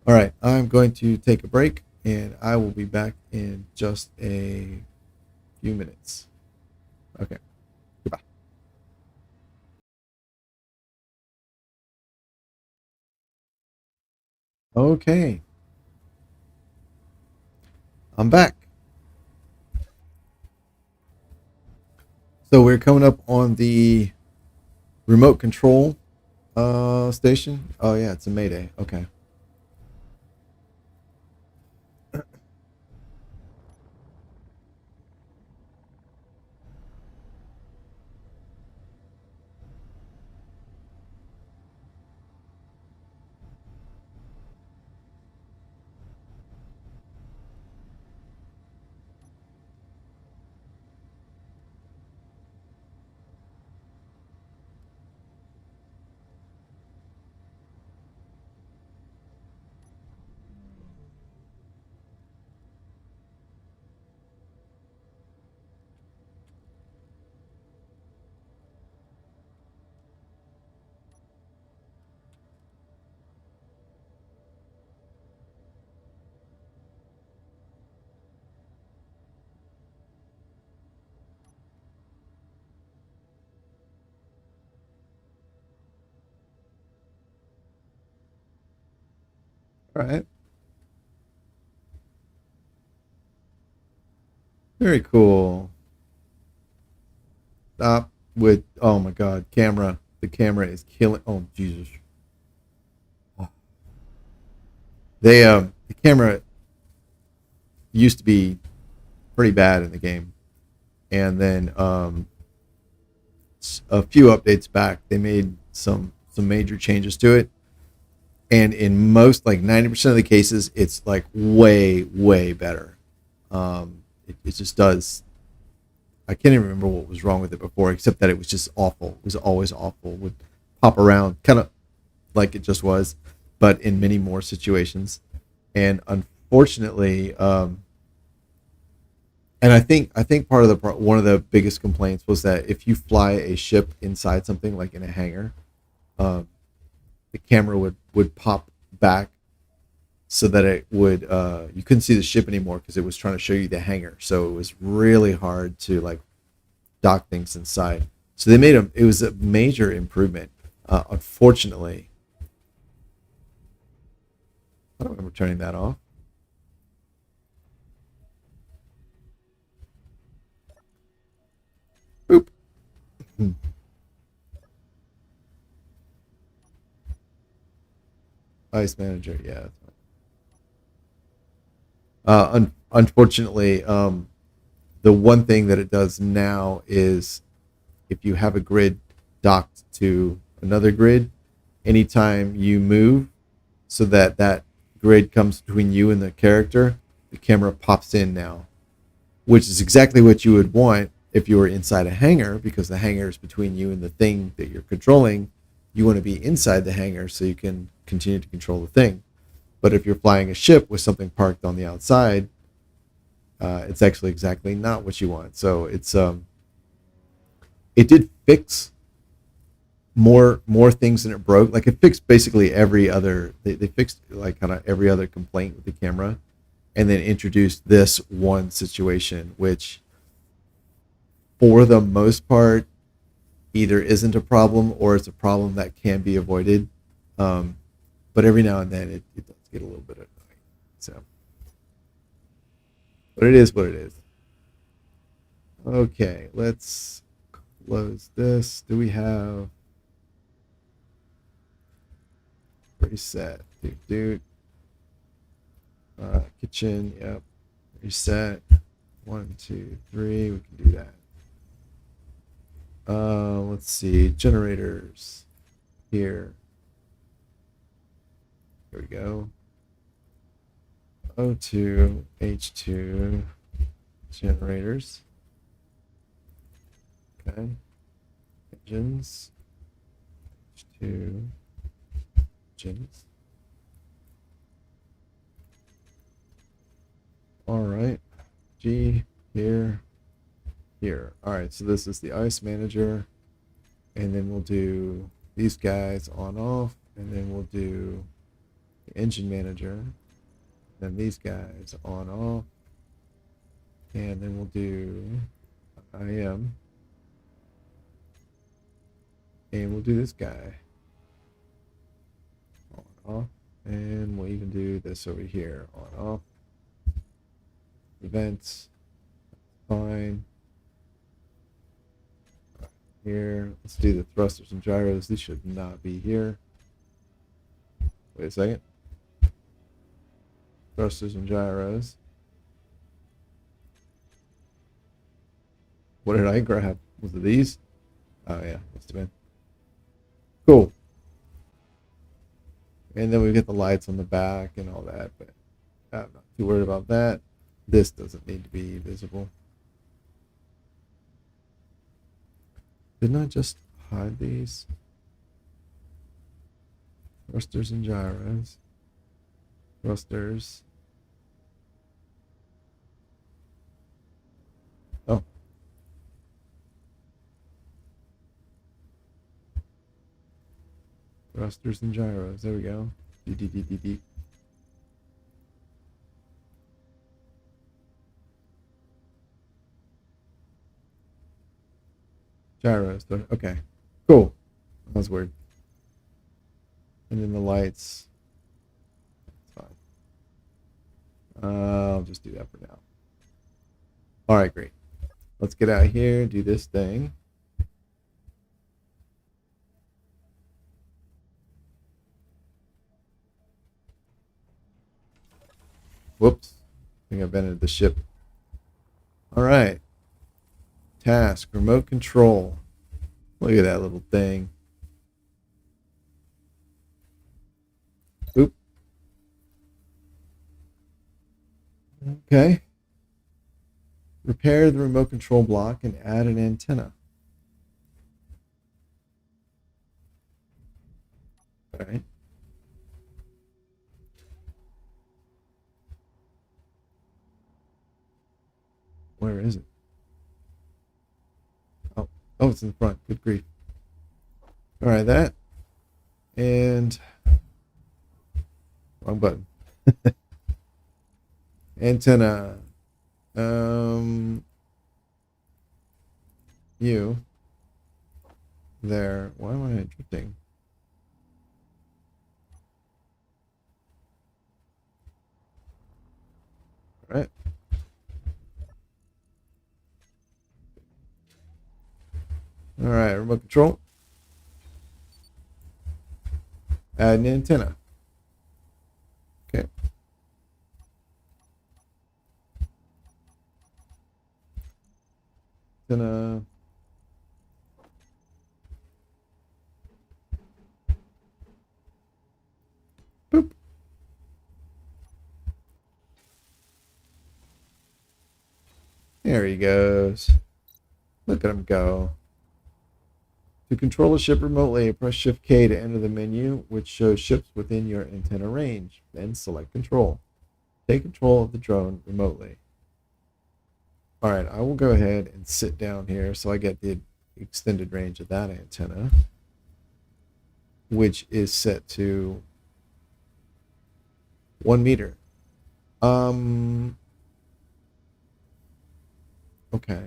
All right, I'm going to take a break, and I will be back in just a few minutes. Okay, goodbye. Okay, I'm back. So we're coming up on the remote control station. Oh yeah, it's a Mayday. Okay. All right. Very cool. Stop with oh my god, camera. The camera is killing. Oh Jesus. The camera used to be pretty bad in the game, and then a few updates back, they made some major changes to it, and in most, like 90% of the cases, it's like way better. It just does. I can't even remember what was wrong with it before, except that it was just awful. It was always awful. It would pop around, kind of like it just was, but in many more situations. And unfortunately, and I think part of one of the biggest complaints was that if you fly a ship inside something like in a hangar, um, the camera would pop back so that it would you couldn't see the ship anymore because it was trying to show you the hangar. So it was really hard to like dock things inside. So they made it was a major improvement. Unfortunately, I don't remember turning that off. Boop. Ice manager, yeah. That's fine. Unfortunately, the one thing that it does now is if you have a grid docked to another grid, anytime you move so that that grid comes between you and the character, the camera pops in now, which is exactly what you would want if you were inside a hangar, because the hangar is between you and the thing that you're controlling. You want to be inside the hangar so you can continue to control the thing. But if you're flying a ship with something parked on the outside, it's actually exactly not what you want. So it did fix more things than it broke. Like it fixed basically every other. They fixed like kind of every other complaint with the camera, and then introduced this one situation, which for the most part either isn't a problem or it's a problem that can be avoided. Um, but every now and then it does get a little bit annoying. So, but it is what it is. Okay, let's close this. Do we have reset? Dude. Kitchen, yep. Reset. 1, 2, 3. We can do that. Let's see. Generators. Here. Here we go. O2, H2. Generators. Okay. Engines. H2. Engines. All right. G here. Here. All right. So this is the ice manager. And then we'll do these guys on off. And then we'll do the engine manager. Then these guys on off. And then we'll do IM. And we'll do this guy on off. And we'll even do this over here on off. Events. Fine. Here. Let's do the thrusters and gyros. These should not be here. Wait a second. Thrusters and gyros. What did I grab? Was it these? Oh yeah, must have been. Cool. And then we get the lights on the back and all that, but I'm not too worried about that. This doesn't need to be visible. Didn't I just hide these? Thrusters and gyros. Thrusters. Oh. Thrusters and gyros. There we go. D. Gyros. Okay. Cool. That was weird. And then the lights. That's fine. I'll just do that for now. All right, great. Let's get out here and do this thing. Whoops. I think I've entered the ship. All right. Task. Remote control. Look at that little thing. Oop. Okay. Repair the remote control block and add an antenna. All right. Where is it? Oh, oh, it's in the front. Good grief. All right, that and wrong button. Antenna. You there. Why am I drifting? All right. All right. Remote control. Add an antenna. Okay. Antenna. Boop. There he goes. Look at him go. To control a ship remotely, press Shift K to enter the menu, which shows ships within your antenna range. Then select control. Take control of the drone remotely. All right, I will go ahead and sit down here so I get the extended range of that antenna, which is set to 1 meter. Okay.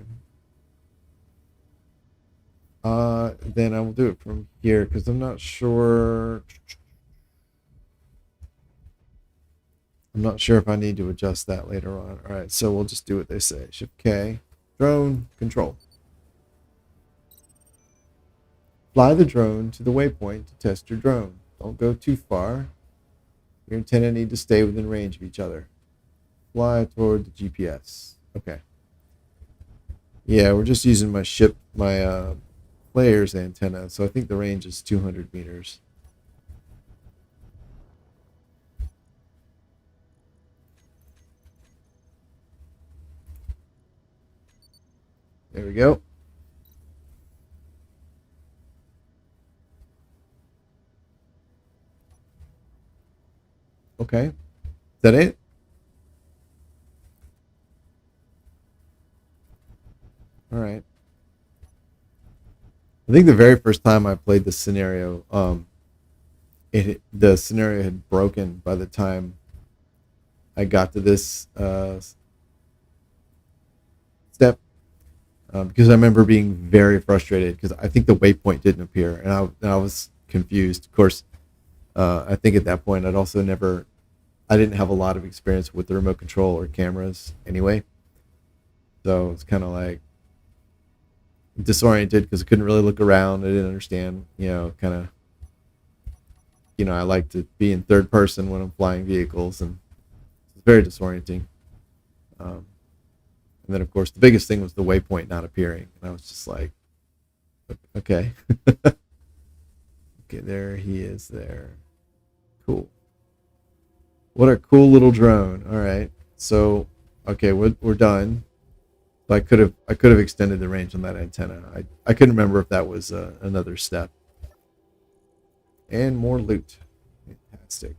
Then I will do it from here because I'm not sure. I'm not sure if I need to adjust that later on. All right, so we'll just do what they say. Shift K, drone control. Fly the drone to the waypoint to test your drone. Don't go too far. Your antenna need to stay within range of each other. Fly toward the GPS. Okay. Yeah, we're just using my player's antenna, so I think the range is 200 meters. There we go. Okay. Is that it? All right. I think the very first time I played this scenario, the scenario had broken by the time I got to this step, because I remember being very frustrated because I think the waypoint didn't appear, and I was confused. Of course, I think at that point I didn't have a lot of experience with the remote control or cameras anyway, so it's kind of like disoriented because I couldn't really look around. I didn't understand, kind of, I like to be in third person when I'm flying vehicles, and it's very disorienting. Um, and then, of course, the biggest thing was the waypoint not appearing, and I was just like, okay, okay, there he is. There, cool. What a cool little drone. All right, so okay, we're done. So I could have extended the range on that antenna. I couldn't remember if that was another step. And more loot. Fantastic.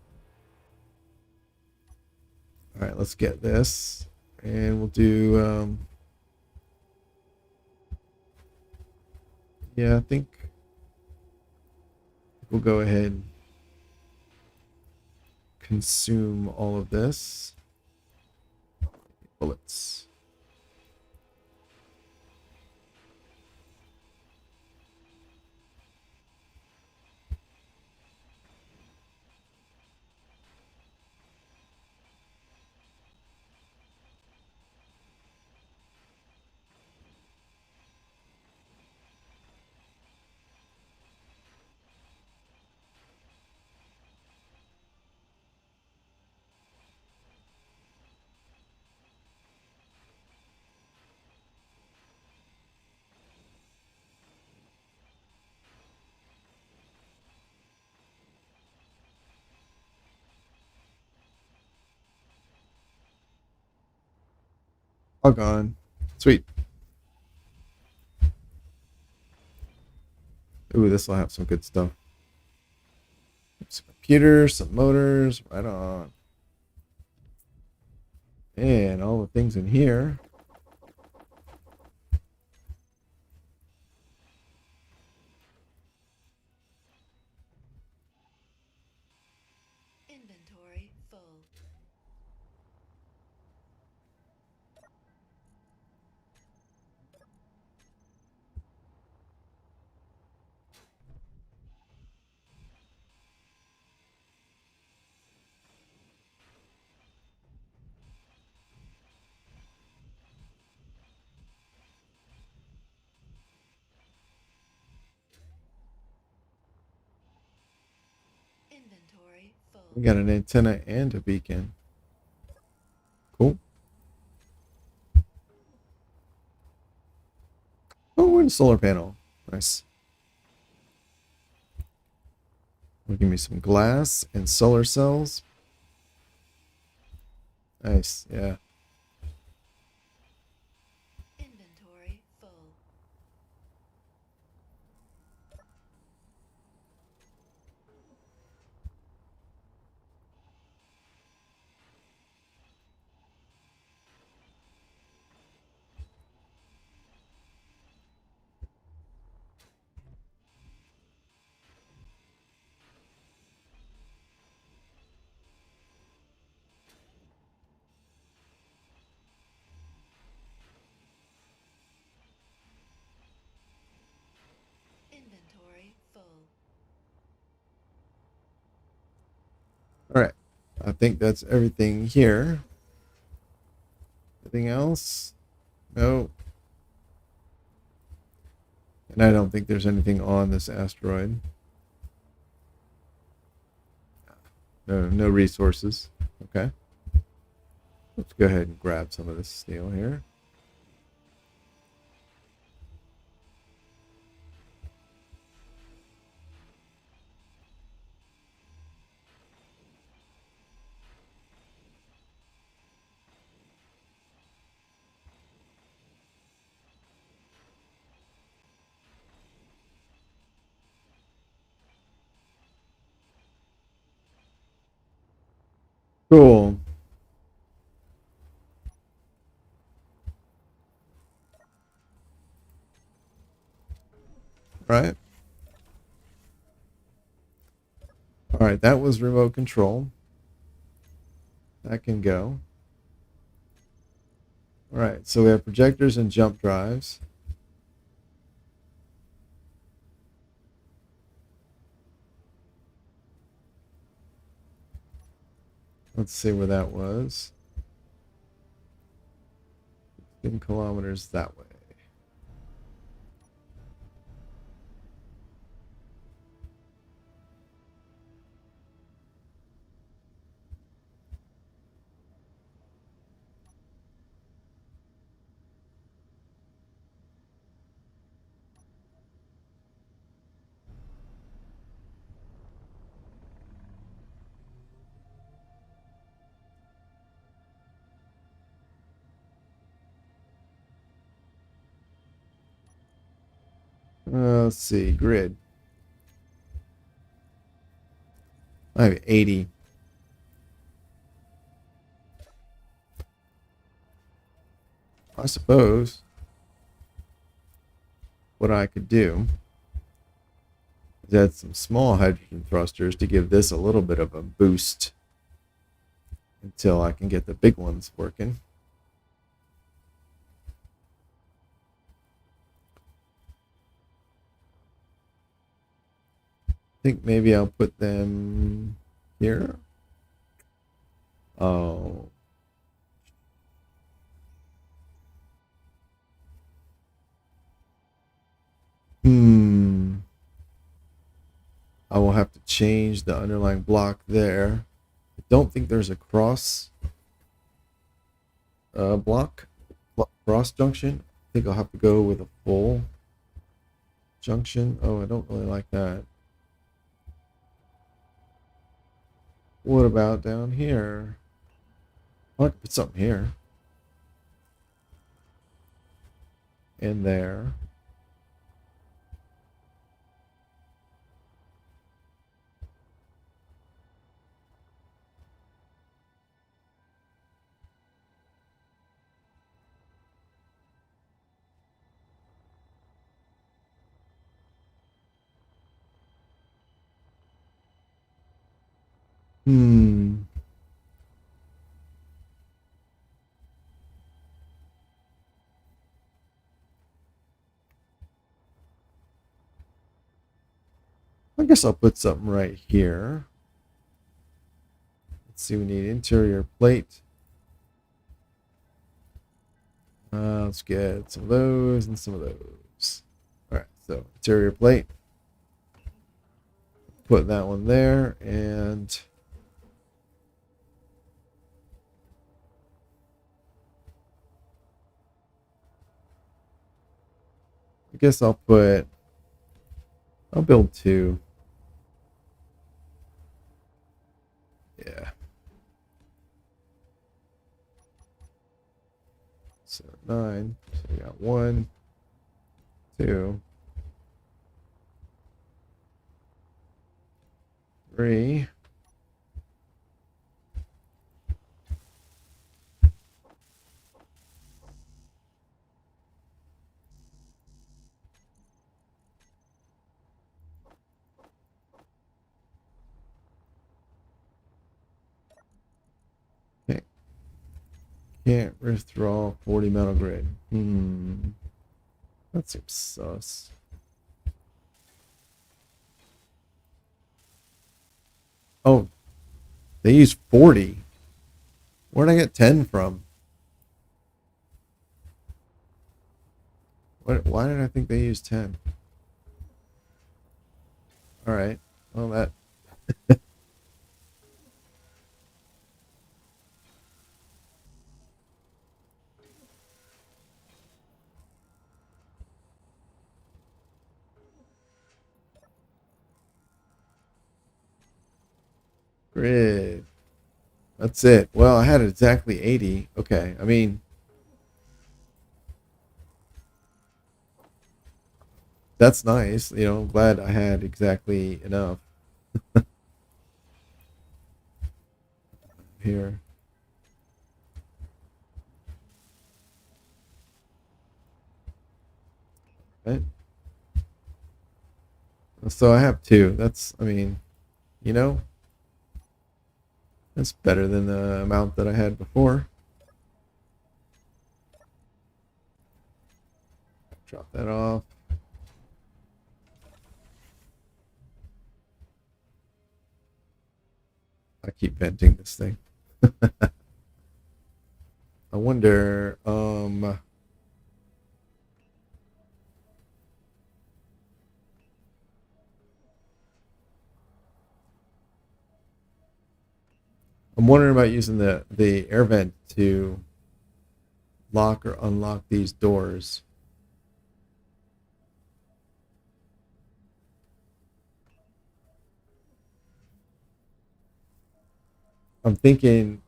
All right, let's get this, and we'll do. Yeah, I think we'll go ahead and consume all of this. Bullets. all gone. Sweet. Ooh, this will have some good stuff. Some computers, some motors, right on. And all the things in here. Inventory full. Inventory full. We got an antenna and a beacon. Cool. Oh, and a solar panel. Nice. Will give me some glass and solar cells. Nice, yeah. Inventory full. Inventory full. All right. I think that's everything here. Anything else? No. And I don't think there's anything on this asteroid. No resources. Okay. Let's go ahead and grab some of this steel here. Cool. Right. All right, that was remote control. That can go. All right, so we have projectors and jump drives. Let's see where that was. 10 kilometers that way. Let's see, grid. I have 80. I suppose what I could do is add some small hydrogen thrusters to give this a little bit of a boost until I can get the big ones working. I think maybe I'll put them here. Oh. I will have to change the underlying block there. I don't think there's a cross cross junction. I think I'll have to go with a full junction. Oh, I don't really like that. What about down here? I could put something here. in there. Hmm. I guess I'll put something right here. Let's see, we need interior plate. Let's get some of those and some of those. All right, so interior plate. Put that one there, and I guess I'll build two. Yeah. So 9. So we got 1, 2, 3. Okay. Can't withdraw 40 metal grid. That seems sus. Oh, they use 40. Where'd I get 10 from? Why did I think they used 10? All right. Well, that. Grid. That's it. Well, I had exactly 80. Okay. I mean, that's nice. I'm glad I had exactly enough here. Right? So I have 2. I mean, you know, that's better than the amount that I had before. Drop that off. I keep venting this thing. I wonder, I'm wondering about using the air vent to lock or unlock these doors. I'm thinking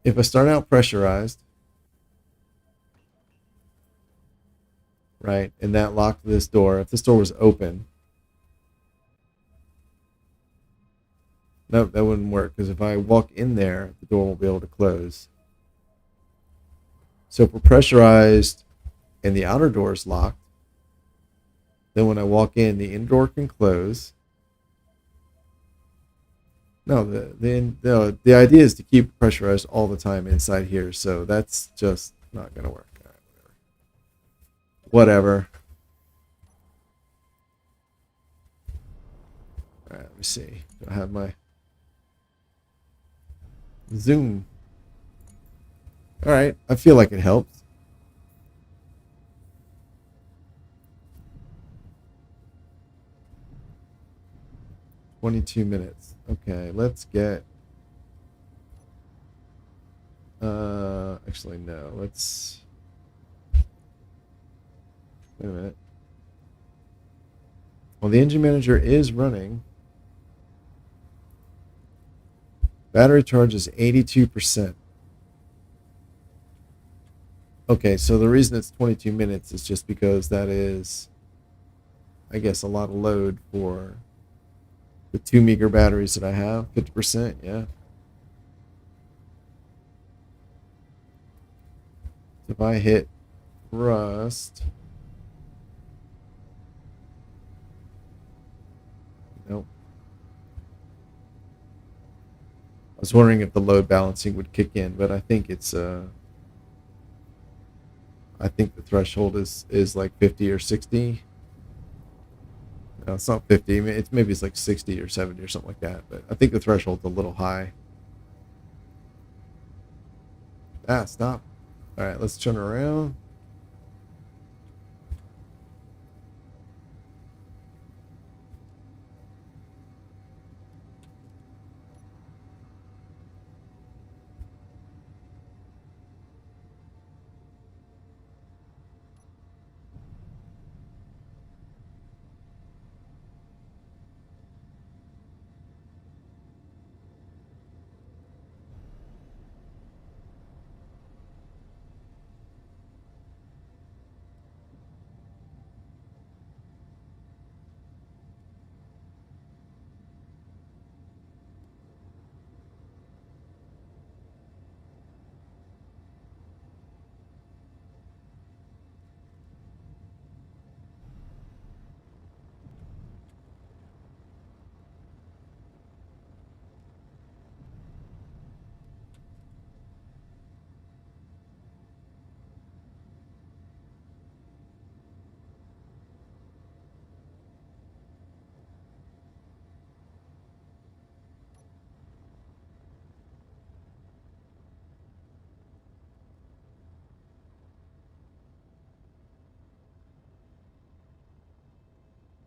if I start out pressurized, right, and that locked this door, if this door was open, no, that wouldn't work because if I walk in there, the door won't be able to close. So if we're pressurized and the outer door is locked, then when I walk in, the indoor can close. No, the idea is to keep pressurized all the time inside here, so that's just not gonna work. All right, whatever. All right, let me see. Do I have my zoom? All right, I feel like it helps. $22. Okay, let's get. Actually, no. Let's. Wait a minute. Well, the engine manager is running. Battery charge is 82%. Okay, so the reason it's 22 minutes is just because that is, I guess, a lot of load for the 2 meager batteries that I have. 50%, yeah. So if I hit rust, nope. I was wondering if the load balancing would kick in, but I think it's I think the threshold is like 50 or 60. No, it's not 50. I mean, maybe it's like 60 or 70 or something like that. But I think the threshold's a little high. Ah, stop. All right, let's turn around.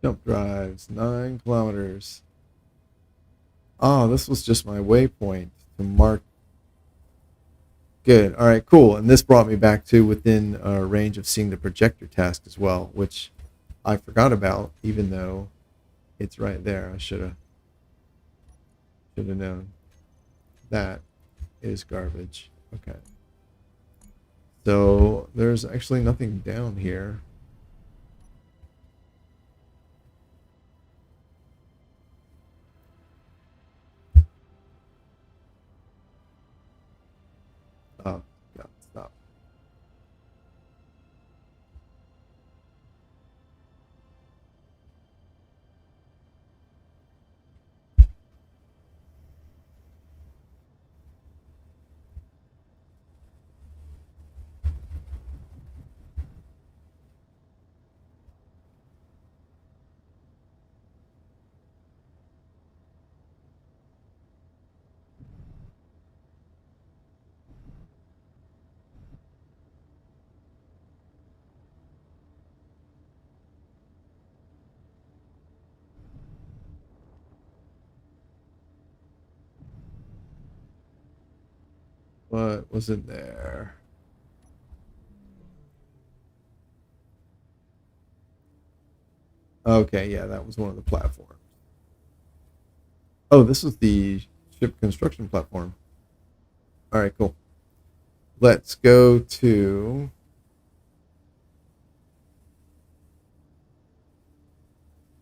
Jump drives, 9 kilometers. Oh, this was just my waypoint to mark. Good. All right, cool. And this brought me back to within range of seeing the projector task as well, which I forgot about, even though it's right there. I should have known. That is garbage. Okay. So there's actually nothing down here. Oh, God, stop. What was in there? Okay, yeah, that was one of the platforms. Oh, this was the ship construction platform. All right, cool. Let's go to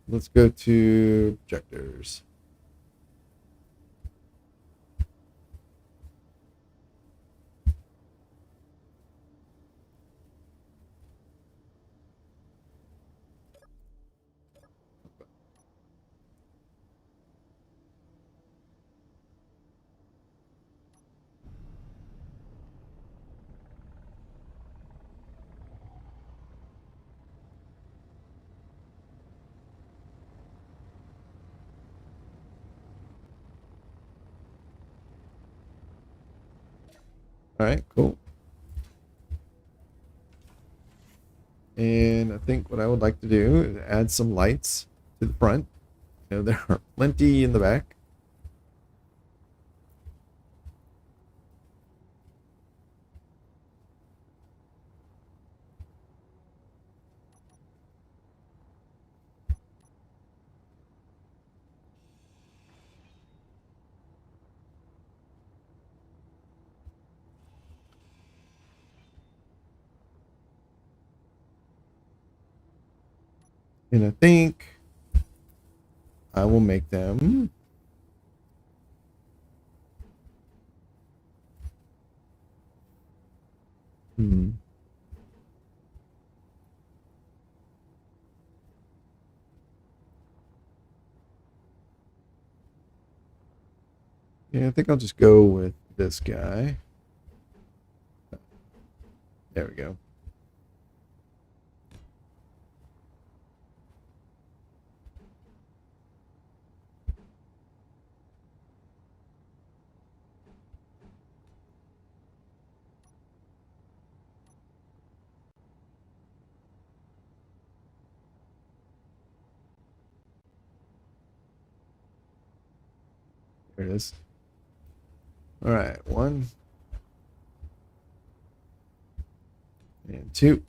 projectors. All right, cool. And I think what I would like to do is add some lights to the front. You know, there are plenty in the back. And I think I will make them. Hmm. Yeah, I think I'll just go with this guy. There we go. There it is. All right, 1 and 2.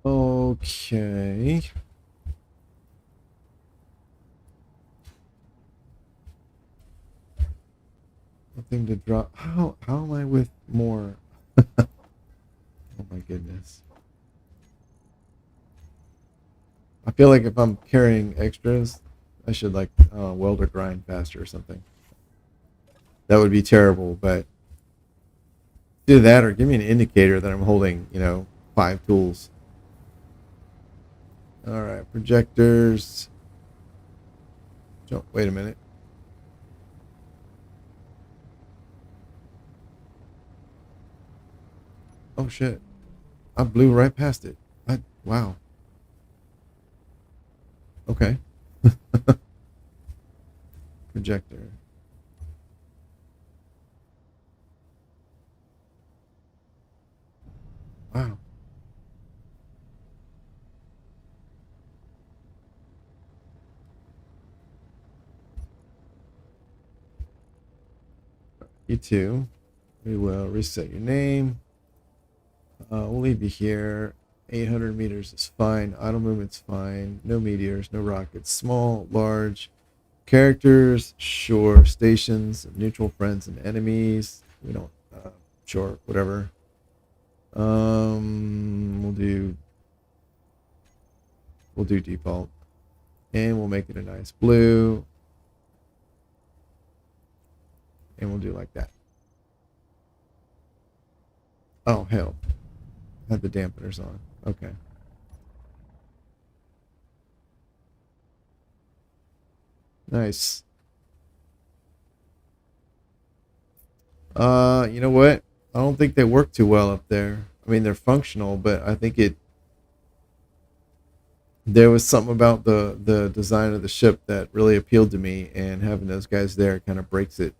Okay. Nothing to drop. How am I with more? Oh my goodness. I feel like if I'm carrying extras, I should like weld or grind faster or something. That would be terrible, but do that or give me an indicator that I'm holding, 5 tools. All right, projectors. Wait a minute. Oh shit! I blew right past it. Wow. Okay. Projector. Wow. You too. We will reset your name. We'll leave you here. 800 meters is fine. Auto movement's fine. No meteors, no rockets. Small, large. Characters, sure. Stations, neutral friends and enemies. We don't, sure, whatever. We'll do default. And we'll make it a nice blue. And we'll do like that. Oh, hell. Had the dampeners on. Okay. Nice. You know what? I don't think they work too well up there. I mean, they're functional, but I think there was something about the design of the ship that really appealed to me, and having those guys there kind of breaks it.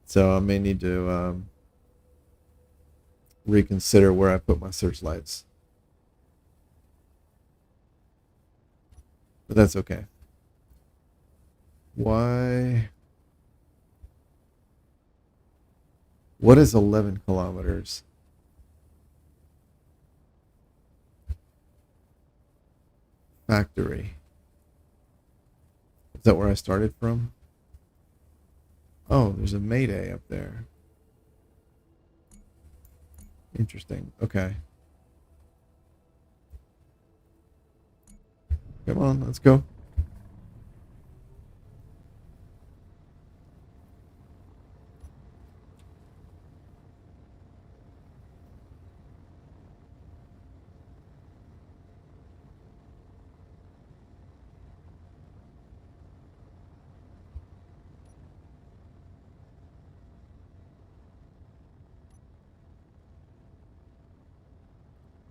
So I may need to reconsider where I put my searchlights, but that's okay. Why? What is 11 kilometers? Factory. Is that where I started from? Oh, there's a Mayday up there. Interesting. Okay. Come on, let's go.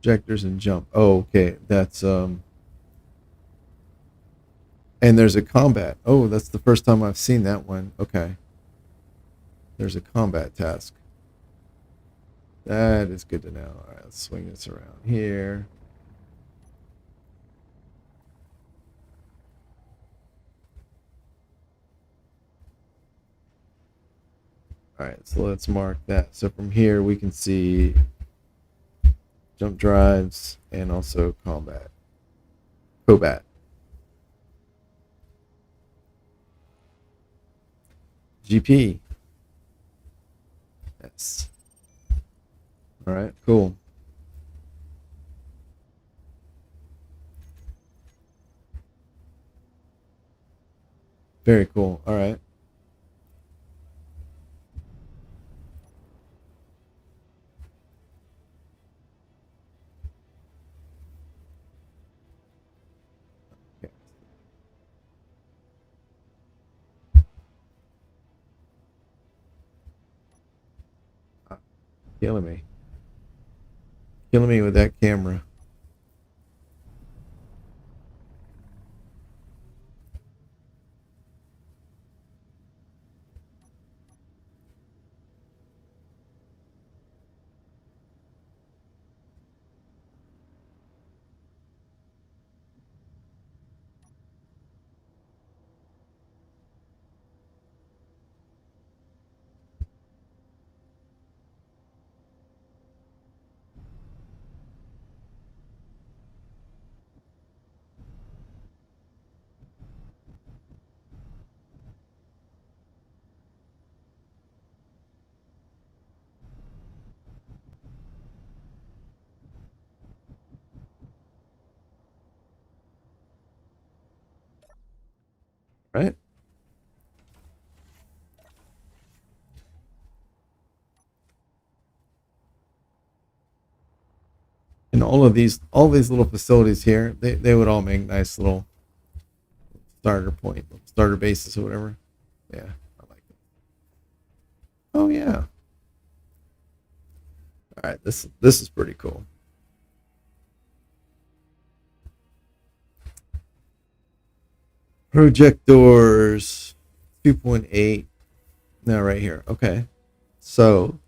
Projectors and jump. Oh, okay. That's And there's a combat. Oh, that's the first time I've seen that one. Okay. There's a combat task. That is good to know. All right, let's swing this around here. All right, so let's mark that. So from here we can see jump drives and also combat. GP. Yes. All right, cool. Very cool. All right. Okay. Ah, killing me. Killing me with that camera. Right? And all these little facilities here, they would all make nice little starter bases or whatever. Yeah, I like it. Oh yeah. All right, this is pretty cool. Projectors 2.8. Now right here. Okay. So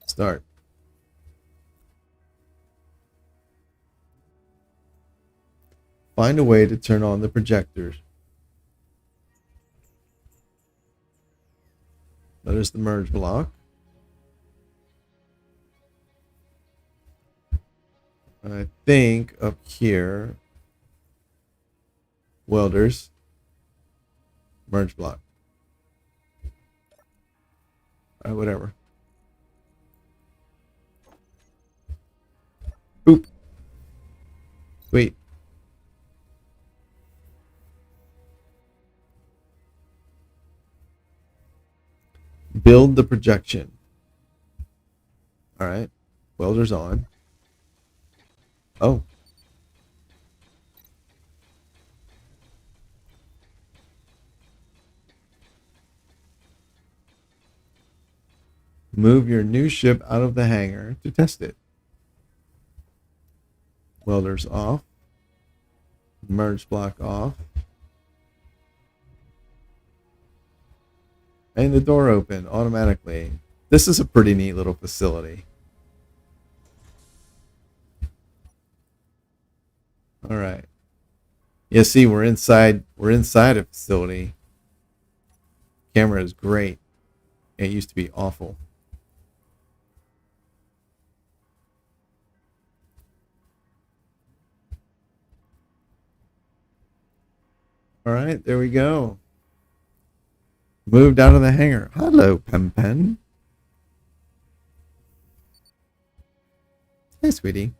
start. Find a way to turn on the projectors. Notice the merge block. I think up here, welders, merge block. All right, whatever. Boop. Sweet. Build the projection. All right. Welders on. Oh. Move your new ship out of the hangar to test it. Welders off. Merge block off. And the door open automatically. This is a pretty neat little facility. All right. Yeah, see, we're inside a facility. Camera is great. It used to be awful. All right, there we go. Moved out of the hangar. Hello, Pen Pen. Hey, sweetie.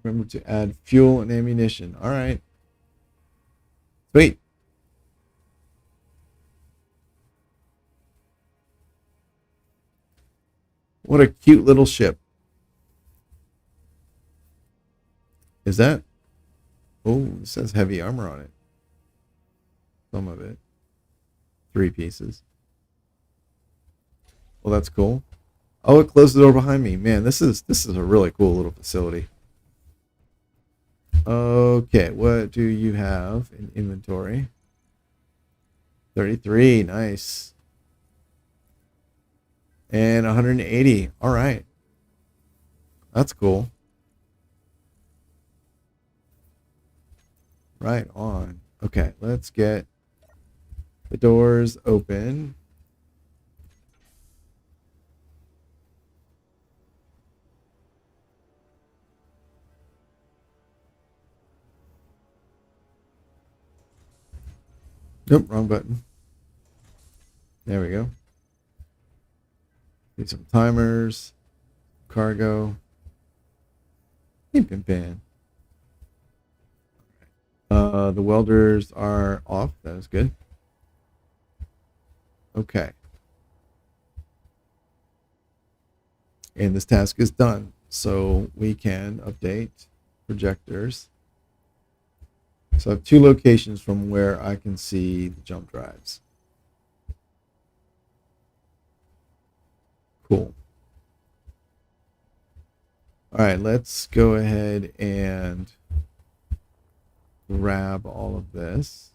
Remember to add fuel and ammunition. All right. Sweet. What a cute little ship. Is that? Oh, it says heavy armor on it. Some of it. 3 pieces. Well, that's cool. Oh, it closed the door behind me. Man, this is a really cool little facility. Okay, what do you have in inventory? 33, nice. And 180. All right. That's cool. Right on. Okay, let's get the doors open. Nope, wrong button. There we go. Need some timers. Cargo. Pin. The welders are off. That is good. Okay. And this task is done. So we can update projectors. So I have two locations from where I can see the jump drives. Cool. All right, let's go ahead and grab all of this.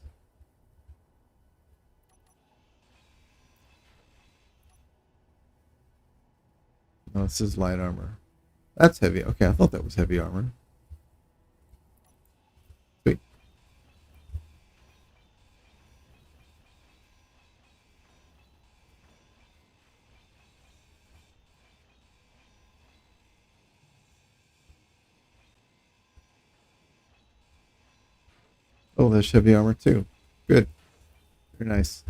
Oh, this is light armor. That's heavy. Okay, I thought that was heavy armor. Sweet. Oh, there's heavy armor too. Good. Very nice.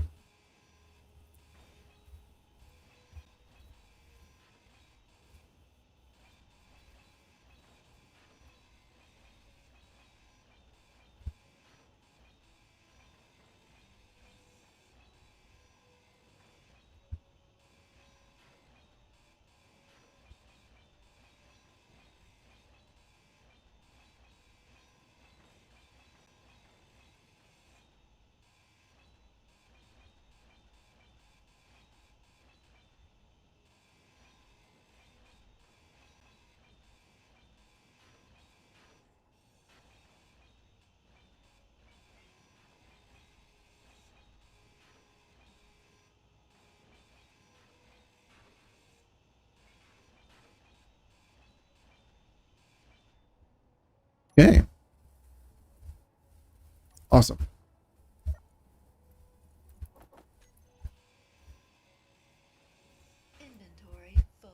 Okay. Awesome. Inventory full.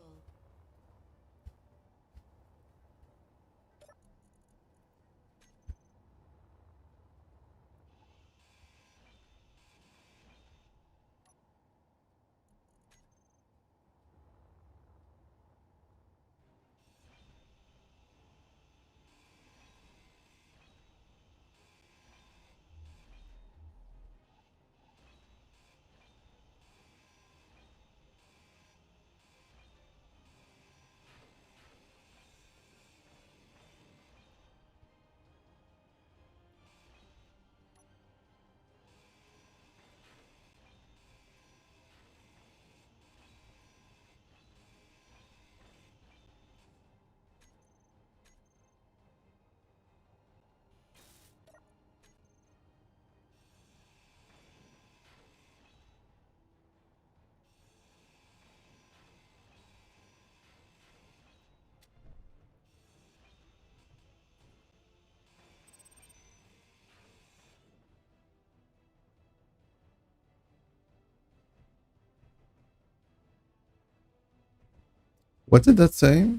What did that say?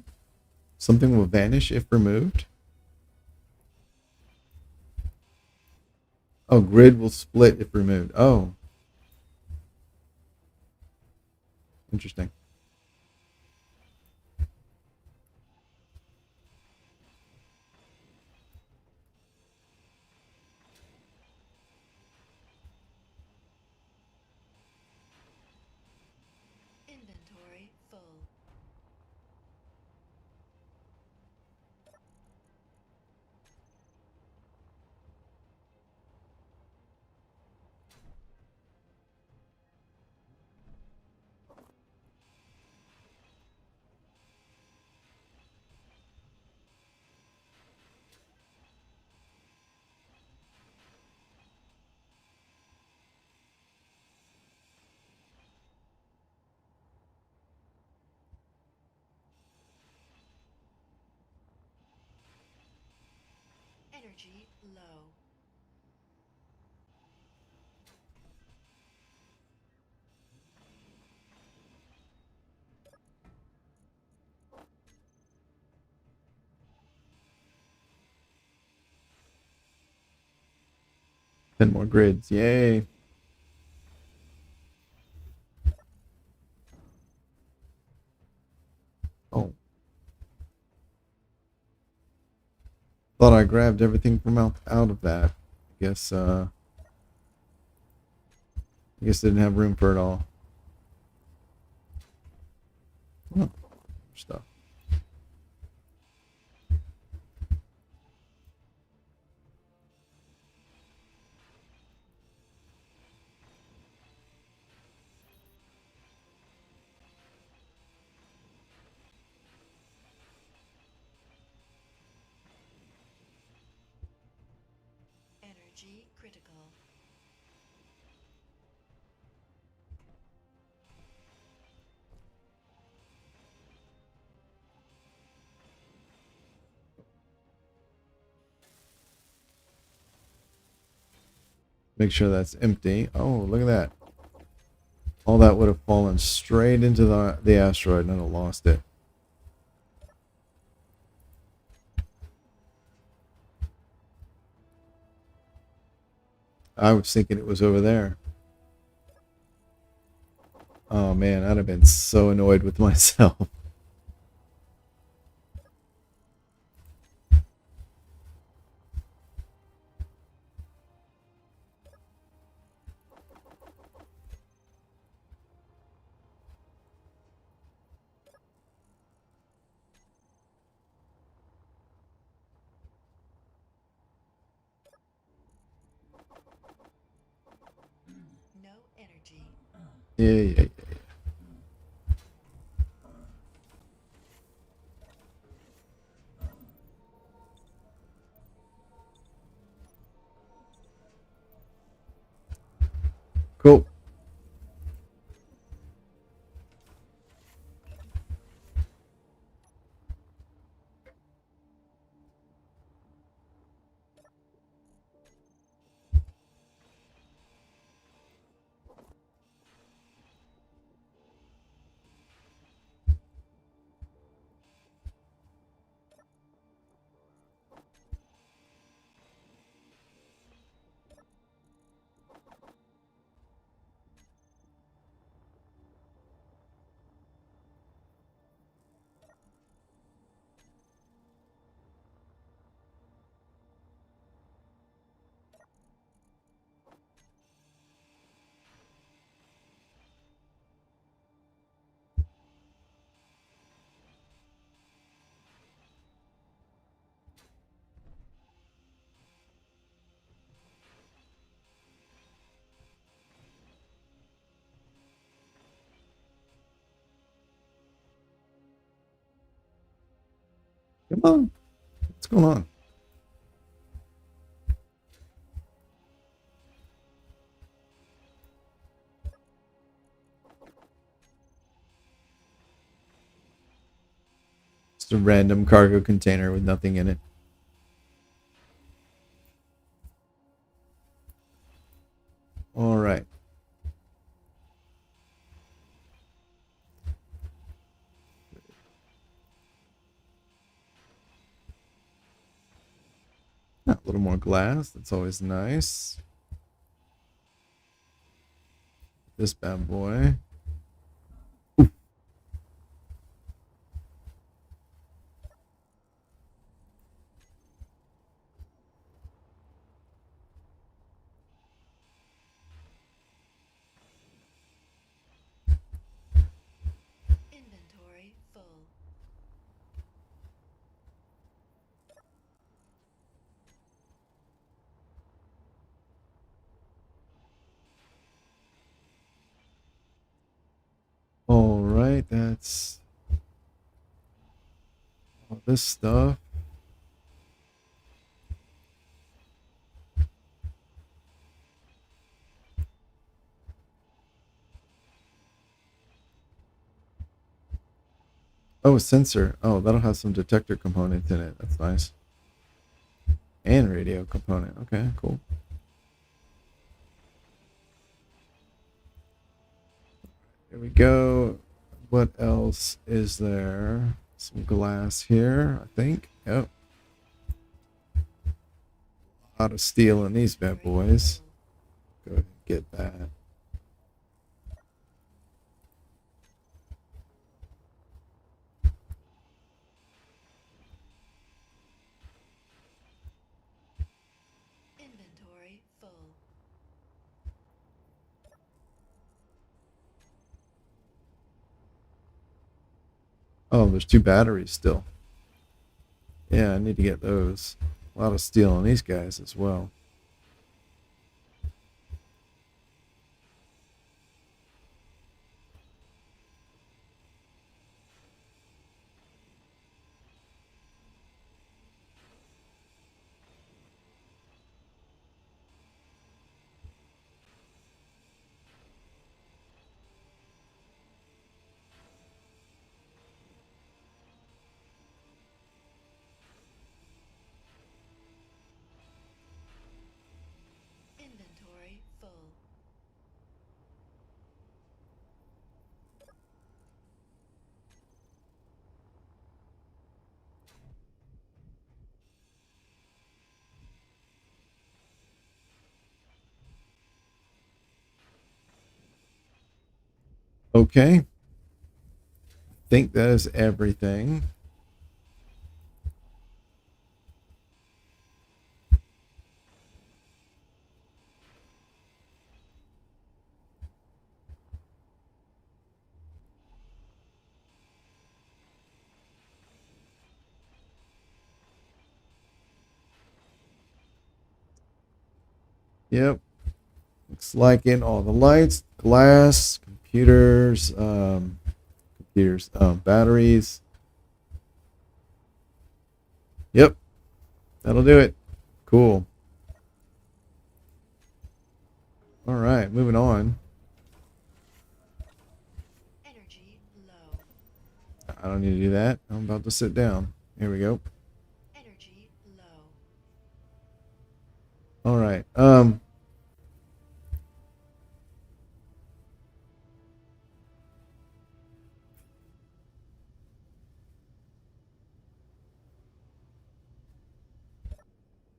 Something will vanish if removed? Oh, grid will split if removed. Oh, interesting. Inventory full. Energy low. Ten more grids. Yay. Oh. Thought I grabbed everything from out of that. I guess didn't have room for it all. Oh, stuff. Energy critical. Make sure that's empty. Oh, look at that. All that would have fallen straight into the asteroid and I'd have lost it. I was thinking it was over there. Oh man, I'd have been so annoyed with myself. No energy. Yeah. Cool. Come on. What's going on? Just a random cargo container with nothing in it. All right. A little more glass. That's always nice. This bad boy. Inventory full. All right. That's all this stuff. Oh, a sensor. Oh, that'll have some detector components in it. That's nice. And radio component. Okay, cool. There we go. What else is there? Some glass here, I think. Yep. A lot of steel in these bad boys. Go ahead and get that. Inventory full. Oh, there's 2 batteries still. Yeah, I need to get those. A lot of steel on these guys as well. Inventory full. Okay. I think that is everything. Yep. Looks like it. All the lights, glass, batteries. Yep. That'll do it. Cool. All right. Moving on. Energy low. I don't need to do that. I'm about to sit down. Here we go. Energy low. All right.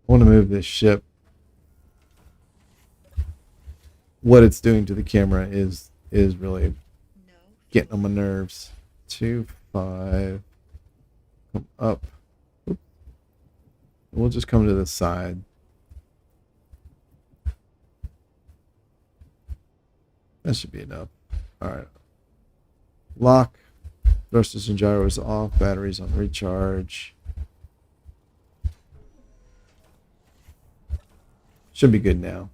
I want to move this ship. What it's doing to the camera is really No getting on fuel. my nerves. 2, 5. Come up. Oop. We'll just come to the side. That should be enough. All right. Lock. Thrusters and gyros off. Batteries on recharge. Should be good now.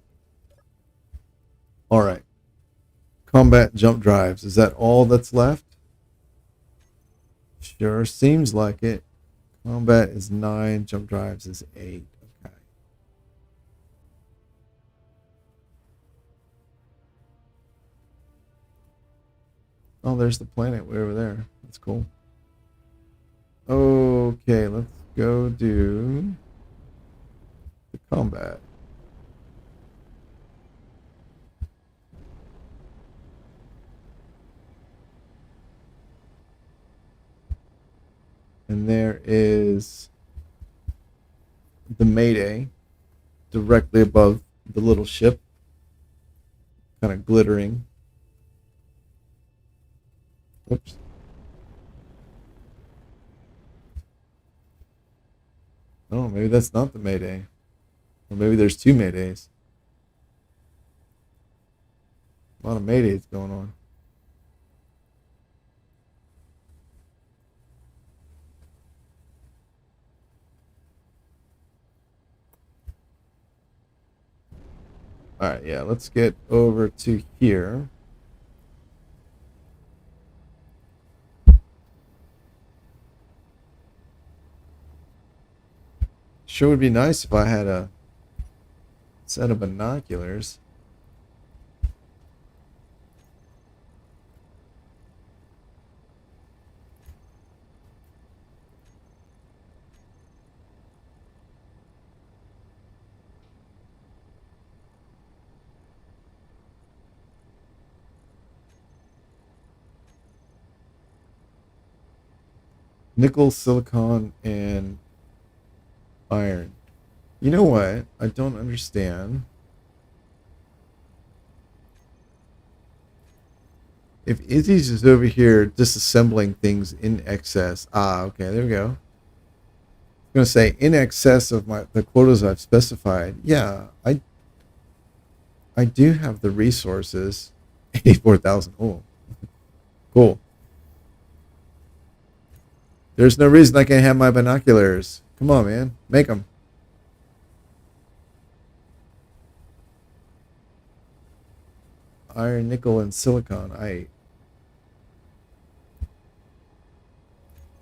All right. Combat jump drives. Is that all that's left? Sure seems like it. Combat is 9. Jump drives is 8. Okay. Oh, there's the planet way over there. That's cool. Okay, let's go do the combat. And there is the Mayday directly above the little ship, kind of glittering. Oops. Oh, maybe that's not the Mayday. Or maybe there's 2 Maydays. A lot of Maydays going on. All right, yeah, let's get over to here. Sure would be nice if I had a set of binoculars. Nickel, silicon, and iron. You know what? I don't understand. If Izzy's is over here disassembling things in excess. Ah, okay, there we go. I'm gonna say in excess of the quotas I've specified. Yeah, I do have the resources. 84,000. Oh, cool. There's no reason I can't have my binoculars. Come on, man. Make them. Iron, nickel, and silicon. I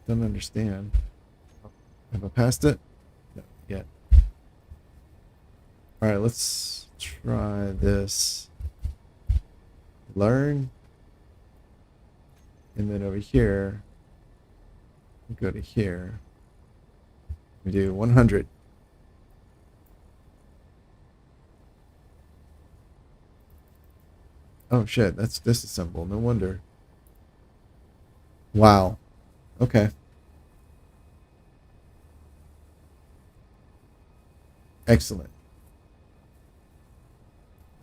don't understand. Have I passed it? No, yet. Alright, let's try this. Learn. And then over here, we go to here. We do 100. Oh shit, that's disassemble. No wonder. Wow. Okay. Excellent.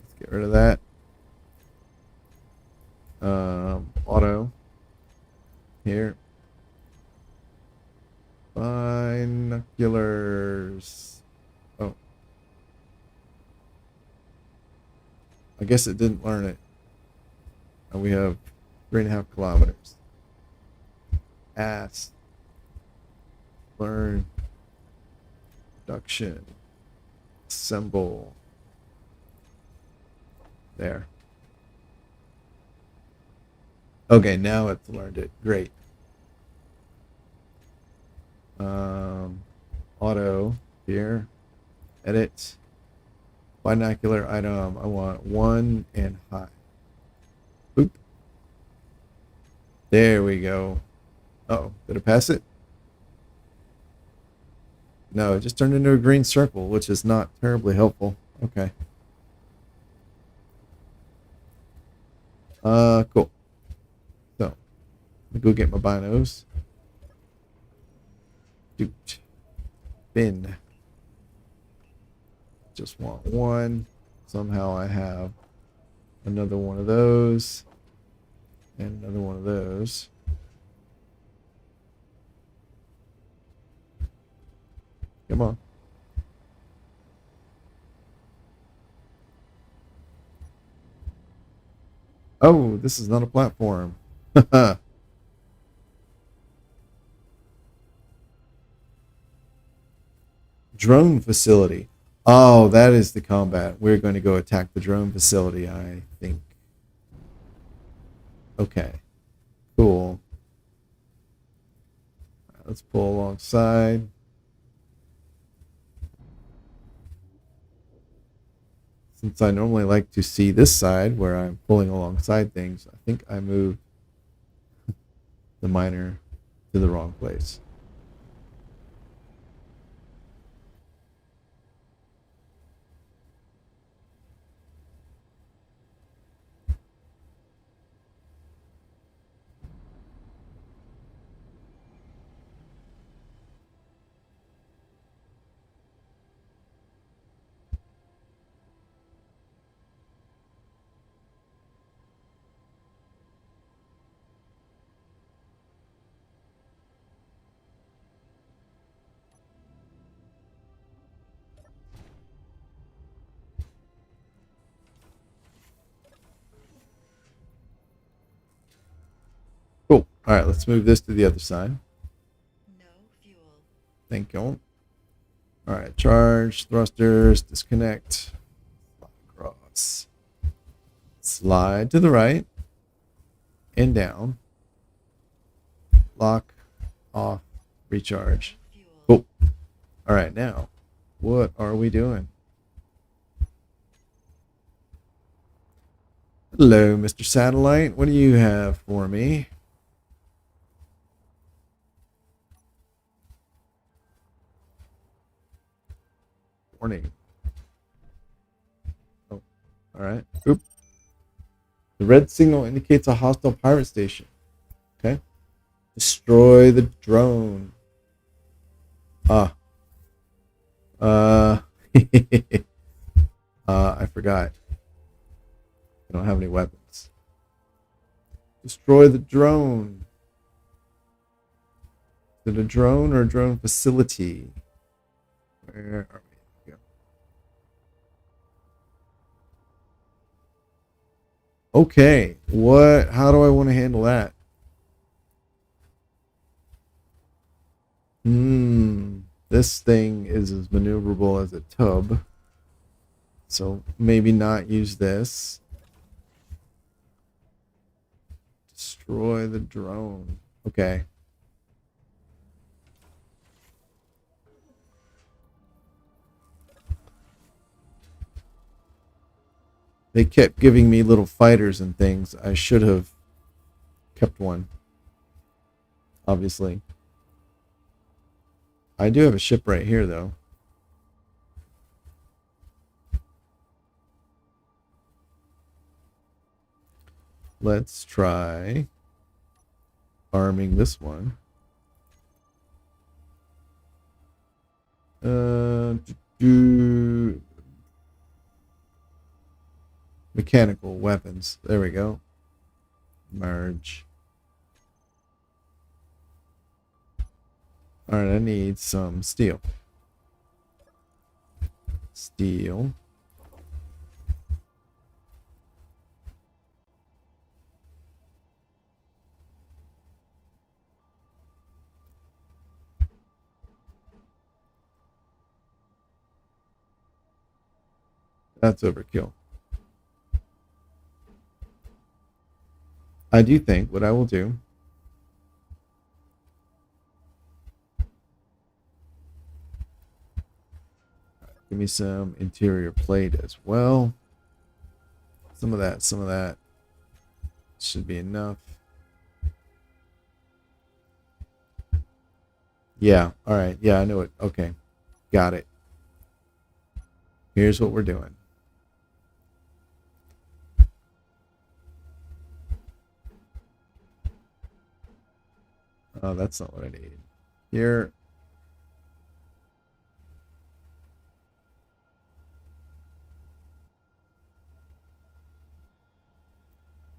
Let's get rid of that. Auto. Here. Binoculars. Oh. I guess it didn't learn it. And we have 3.5 kilometers. Ass. Learn. Production. Assemble. There. Okay, now it's learned it. Great. Auto here. Edit. Binocular item. I want 1 and high. Boop. There we go. Uh-oh. Did it pass it? No, it just turned into a green circle, which is not terribly helpful. Okay. Cool. So, let me go get my binos. Doot. Bin. Just want 1. Somehow I have another one of those. And another one of those. Come on. Oh, this is not a platform. Drone facility. Oh, that is the combat. We're going to go attack the drone facility, I think. Okay. Cool. Let's pull alongside. Since I normally like to see this side where I'm pulling alongside things, I think I moved the miner to the wrong place. Cool. All right, let's move this to the other side. No fuel. Thank you. All right, charge, thrusters, disconnect, slide across, slide to the right and down, lock, off, recharge. Fuel. Cool. All right, now, what are we doing? Hello, Mr. Satellite. What do you have for me? Warning. Oh, all right. Oop. The red signal indicates a hostile pirate station. Okay. Destroy the drone. Ah. Uh. I forgot. I don't have any weapons. Destroy the drone. Is it a drone or a drone facility? Where are we? Go. Okay. What? How do I want to handle that? This thing is as maneuverable as a tub. So maybe not use this. Destroy the drone. Okay. They kept giving me little fighters and things. I should have kept one. Obviously. I do have a ship right here, though. Let's try arming this one. Do mechanical weapons. There we go. Merge. All right, I need some steel. Steel. That's overkill. I do think what I will do give me some interior plate as well. Some of that should be enough. Yeah, all right. Yeah, I know it. Okay. Got it. Here's what we're doing. Oh, that's not what I need. Here.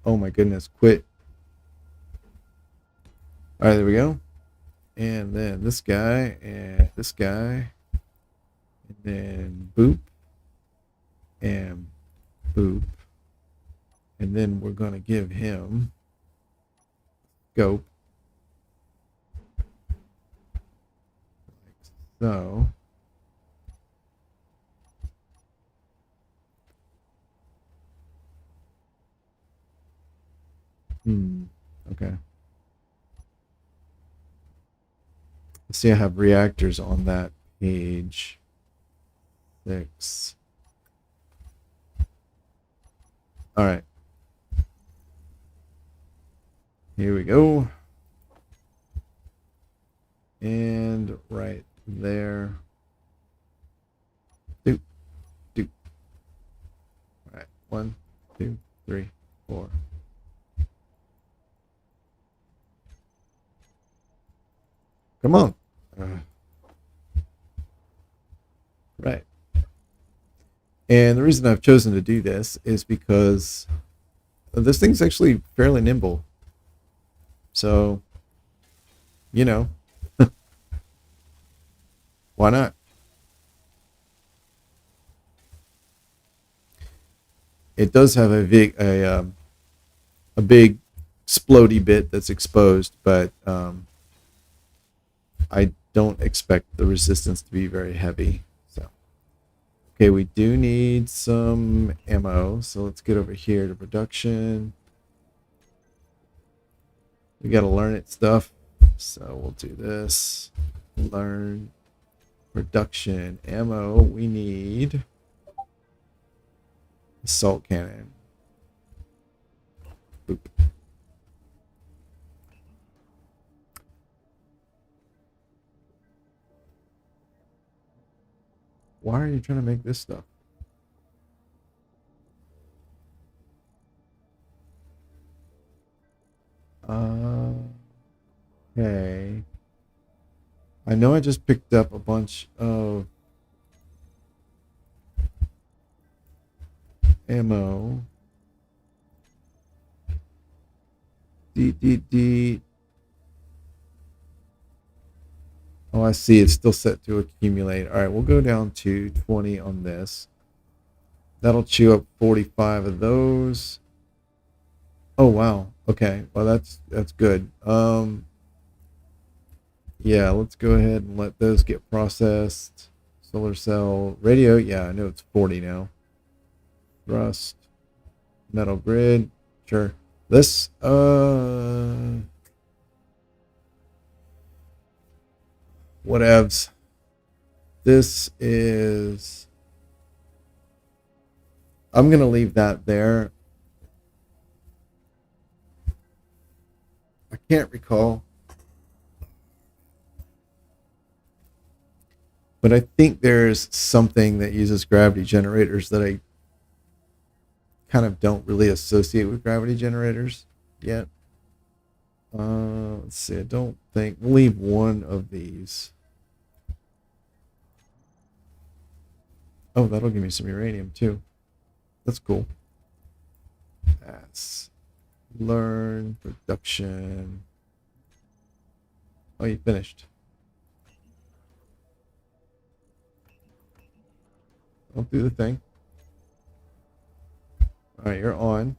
Oh my goodness, quit. All right, there we go. And then this guy and this guy. And then boop. And boop. And then we're going to give him scope. Like so. Okay. Let's see, I have reactors on that page 6. All right. Here we go. And right there. Doop, doop. All right. 1, 2, 3, 4. Come on. Right. And the reason I've chosen to do this is because this thing's actually fairly nimble. So, you know, why not? It does have a big splody bit that's exposed, but I don't expect the resistance to be very heavy. So, okay, we do need some ammo. So let's get over here to production. We got to learn it stuff. So we'll do this. Learn production ammo. We need assault cannon. Boop. Why are you trying to make this stuff? I know I just picked up a bunch of ammo. D. Oh, I see. It's still set to accumulate. All right, we'll go down to 20 on this. That'll chew up 45 of those. Oh, wow. Okay. Well, that's good. Yeah, let's go ahead and let those get processed. Solar cell, radio. Yeah, I know it's 40 now. Rust, metal grid. Sure. This, whatevs. This is, I'm going to leave that there. I can't recall, but I think there's something that uses gravity generators that I kind of don't really associate with gravity generators yet. Let's see. I don't think we'll leave one of these. Oh, that'll give me some uranium too. That's cool. That's learn production. Oh, you finished. I'll do the thing. All right, you're on.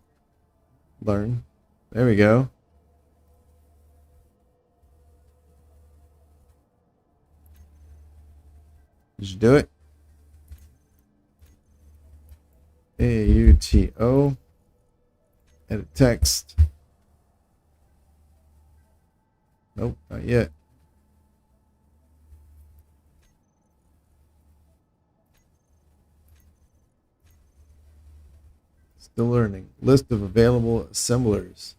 Learn. There we go. Did you do it? AUTO. Edit text. Nope, not yet. Still learning. List of available assemblers.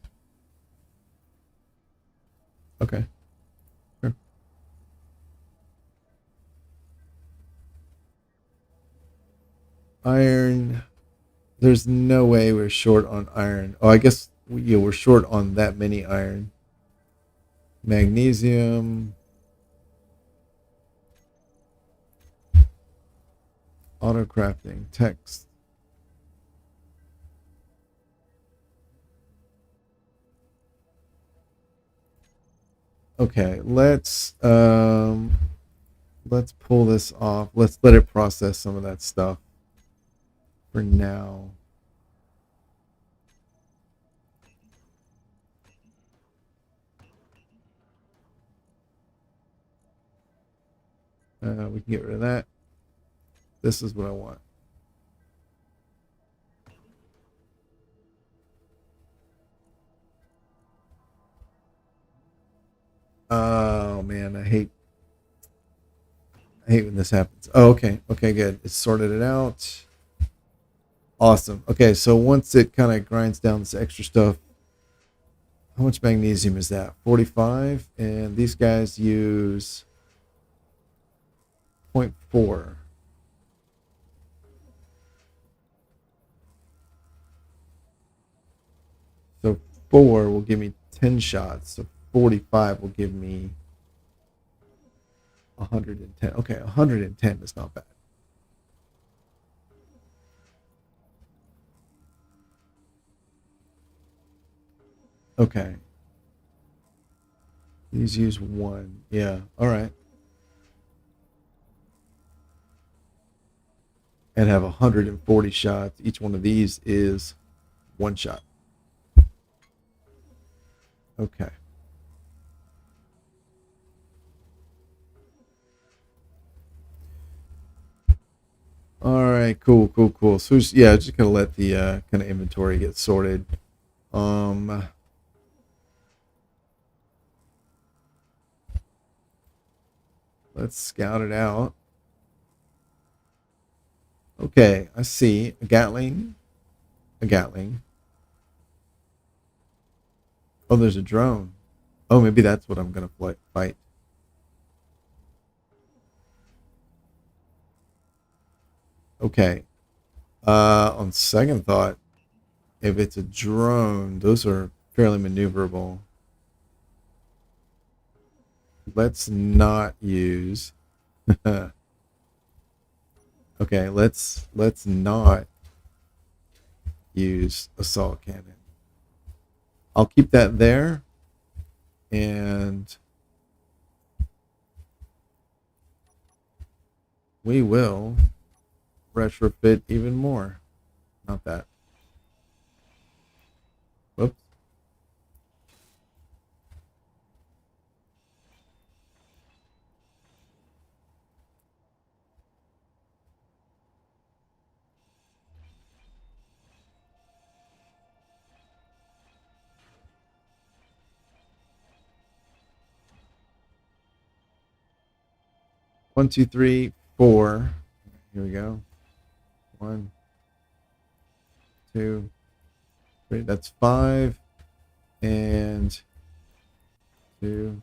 Okay. Sure. Iron. There's no way we're short on iron. Oh, I guess we're short on that many iron. Magnesium. Auto crafting. Text. Okay, let's pull this off. Let's let it process some of that stuff for now. We can get rid of that. This is what I want. Oh man, I hate when this happens. Oh, okay. Okay, good. It sorted it out. Awesome. Okay, so once it kind of grinds down this extra stuff, how much magnesium is that? 45. And these guys use 0.4. So 4 will give me 10 shots. So 45 will give me 110. Okay, 110 is not bad. Okay. These use 1. Yeah, all right. And have 140 shots. Each one of these is 1 shot. Okay. All right, cool. So yeah, just gonna let the kind of inventory get sorted. Um, let's scout it out. Okay, I see a Gatling. A Gatling. Oh, there's a drone. Oh, maybe that's what I'm gonna fight. Okay. On second thought, if it's a drone, those are fairly maneuverable. let's not use. Okay, let's not use assault cannon. I'll keep that there, and we will retrofit even more. Not that. Whoops. One, two, three, four. Here we go. One, two, three. That's five. And two.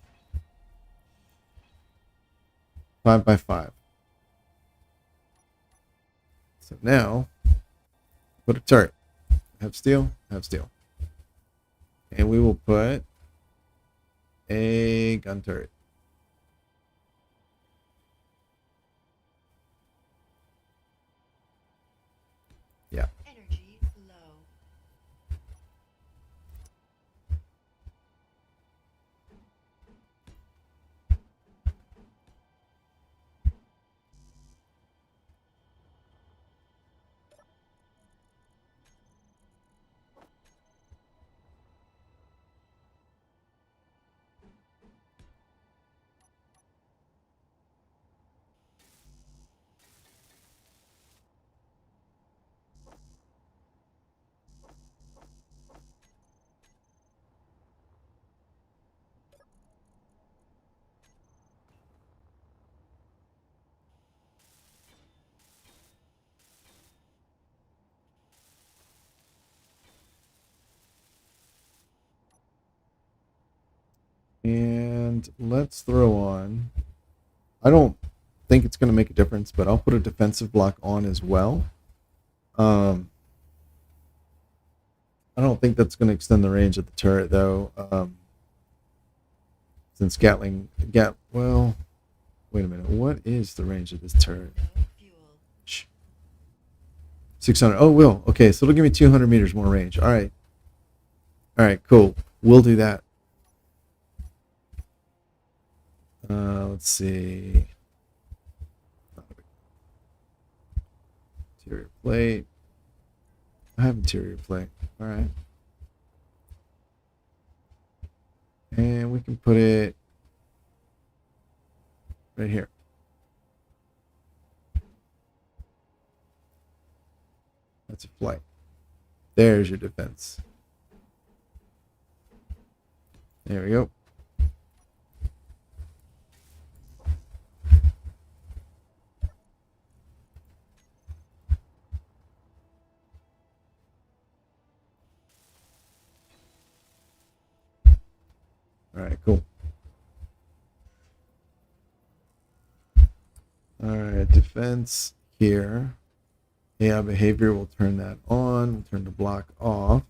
5 by 5. So now, put a turret. Have steel, have steel. And we will put a gun turret. Yeah. Energy low. And let's throw on. I don't think it's going to make a difference, but I'll put a defensive block on as well. I don't think that's going to extend the range of the turret, though. Since well, wait a minute. What is the range of this turret? No fuel. 600. Oh, will. Okay, so it'll give me 200 meters more range. All right. All right, cool. We'll do that. Let's see. Interior plate. I have interior plate. All right. And we can put it right here. That's a flight. There's your defense. There we go. All right, cool. All right, defense here. AI behavior, we'll turn that on. We'll turn the block off.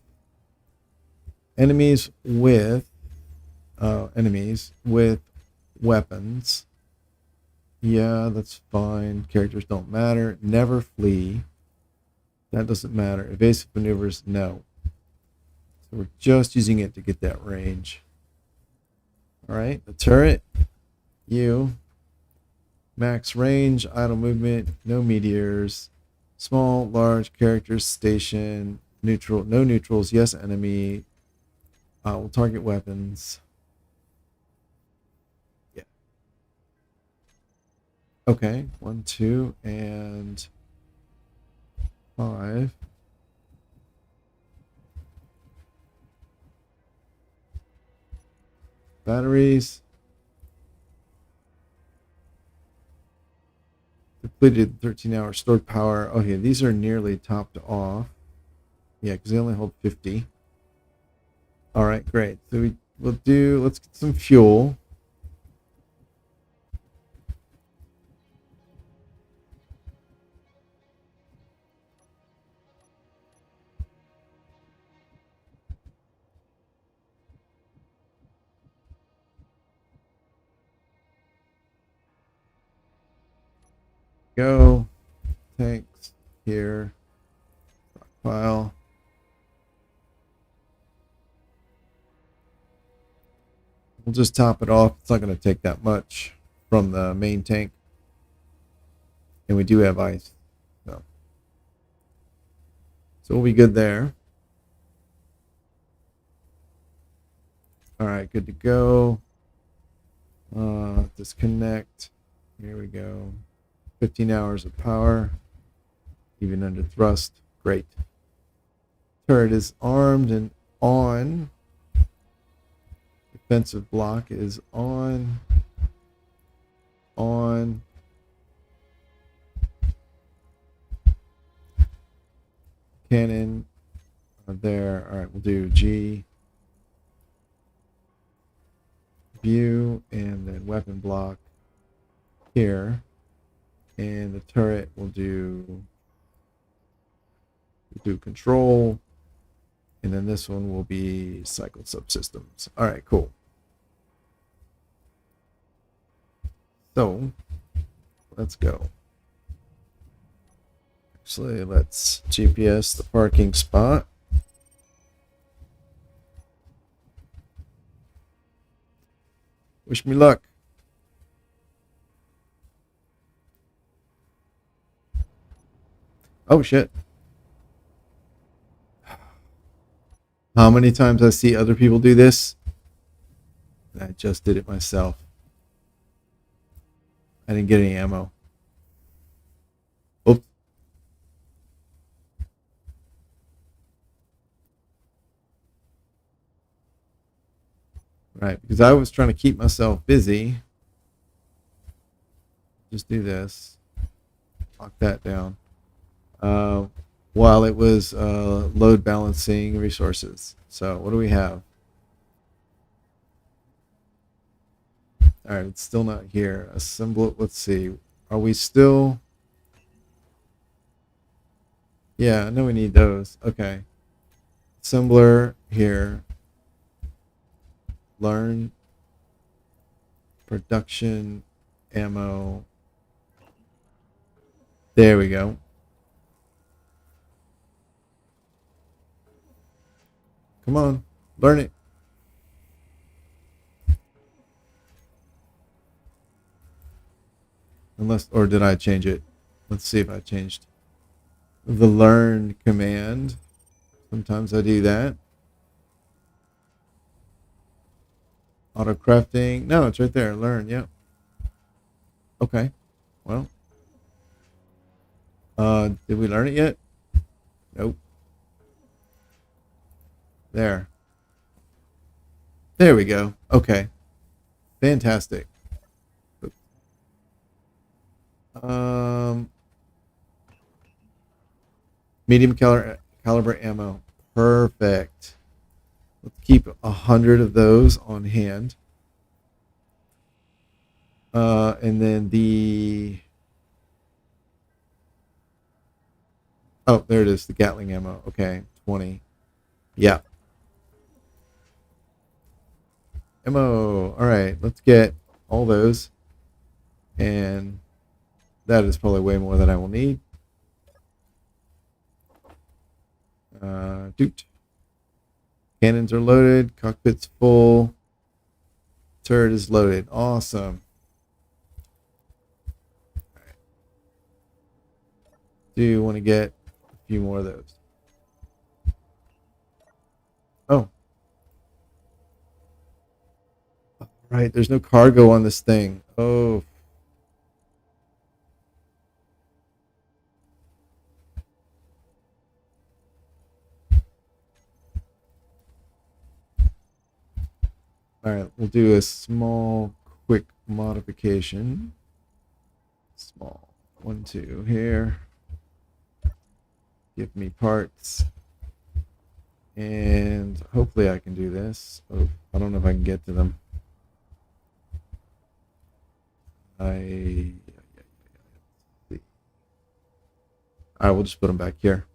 Enemies with weapons. Yeah, that's fine. Characters don't matter. Never flee. That doesn't matter. Evasive maneuvers, no. So we're just using it to get that range. All right, the turret. You. Max range, idle movement, no meteors. Small, large characters, station, neutral, no neutrals, yes enemy. We'll target weapons. Yeah. Okay, 1, 2, and 5. Batteries. Depleted 13 hours stored power. Okay, these are nearly topped off. Yeah, because they only hold 50. All right, great. So let's get some fuel. Go. Tanks here. File. We'll just top it off. It's not going to take that much from the main tank. And we do have ice. So we'll be good there. All right, good to go. Disconnect. Here we go. 15 hours of power. Even under thrust. Great. Turret is armed and on. Defensive block is on. On. Cannon are there. All right, we'll do G. View and then weapon block here. And the turret will do control. And then this one will be cycle subsystems. All right, cool. So let's go. Actually, let's GPS the parking spot. Wish me luck. Oh shit. How many times I see other people do this? I just did it myself. I didn't get any ammo. Oops. Right, because I was trying to keep myself busy. Just do this. Lock that down. While it was load balancing resources. So what do we have? All right, it's still not here. Assemble it. Let's see. Are we still? Yeah, I know we need those. Okay. Assembler here. Learn. Production. Ammo. There we go. Come on. Learn it. Unless, or did I change it? Let's see if I changed the learn command. Sometimes I do that. Auto crafting. No, it's right there. Learn. Yep. Okay. Well. Did we learn it yet? Nope. There. There we go. Okay. Fantastic. Medium caliber ammo. Perfect. Let's keep 100 of those on hand. And then the... Oh, there it is. The Gatling ammo. Okay. 20. Yeah. Ammo. All right. Let's get all those. And that is probably way more than I will need. Doot. Cannons are loaded. Cockpit's full. Turret is loaded. Awesome. Right. Do you want to get a few more of those? Oh. Right. There's no cargo on this thing. Oh. All right, we'll do a small, quick modification. Small. 1, 2 here. Give me parts. And hopefully I can do this. Oh, I don't know if I can get to them. All right, we'll just put them back here.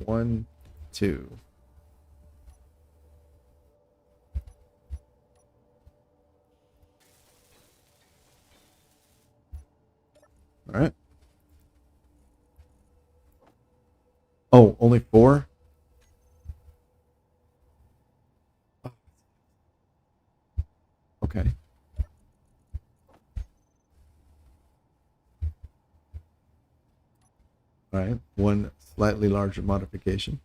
1, 2. All right. Oh, only 4? Okay. All right. One slightly larger modification.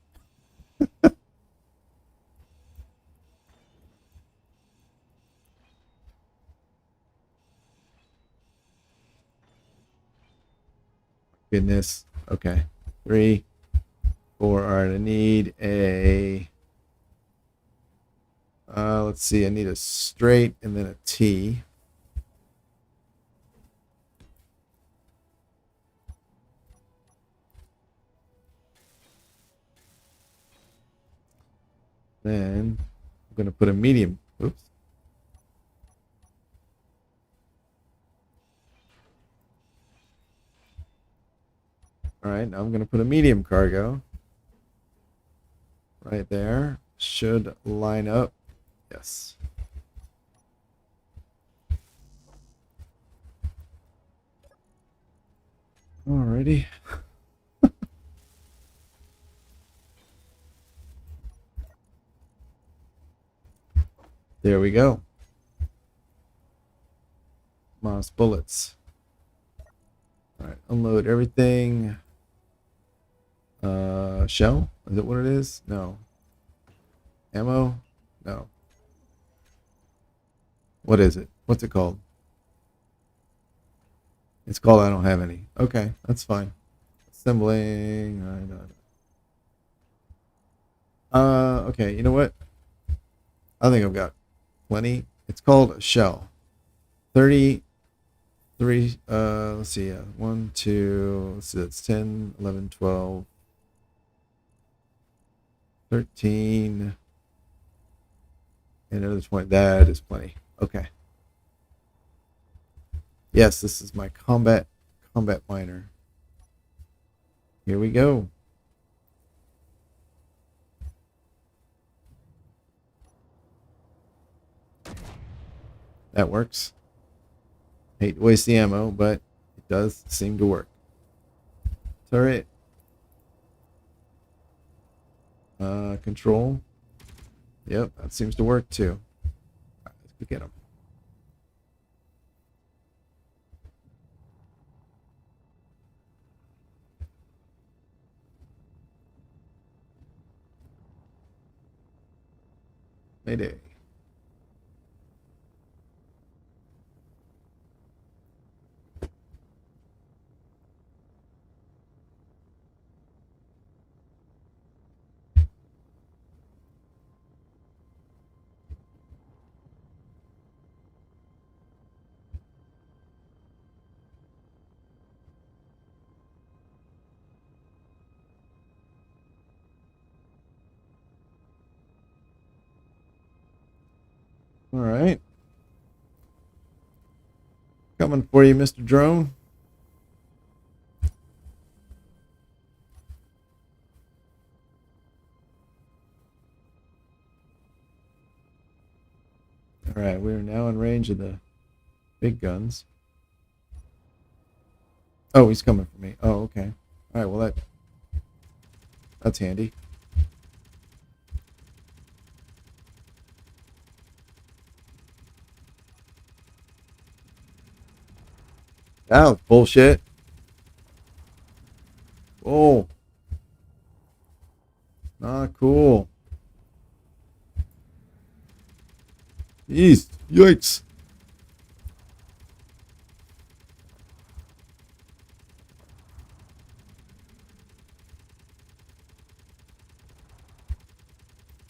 Goodness. Okay. 3, 4. All right. I need a. Let's see. I need a straight and then a T. Then I'm going to put a medium. Oops. All right. Now I'm going to put a medium cargo right there. Should line up. Yes. Alrighty. There we go. Moss bullets. Alright, unload everything. Shell? Is it what it is? No. Ammo? No. What is it? What's it called? It's called I don't have any. Okay, that's fine. Assembling. Okay, you know what? I think I've got plenty. It's called a shell. 33, let's see, 1, 2, let's see, that's 10, 11, 12, 13, and another 20. That is plenty. Okay. Yes, this is my combat miner. Here we go. That works. Hate to waste the ammo, but it does seem to work. Turret. Control. Yep, that seems to work too. All right, let's go get them. Mayday. All right. Coming for you, Mr. Drone. All right, we are now in range of the big guns. Oh, he's coming for me. Oh, okay. All right, well that's handy. That was bullshit. Oh, not cool. Jeez, yikes.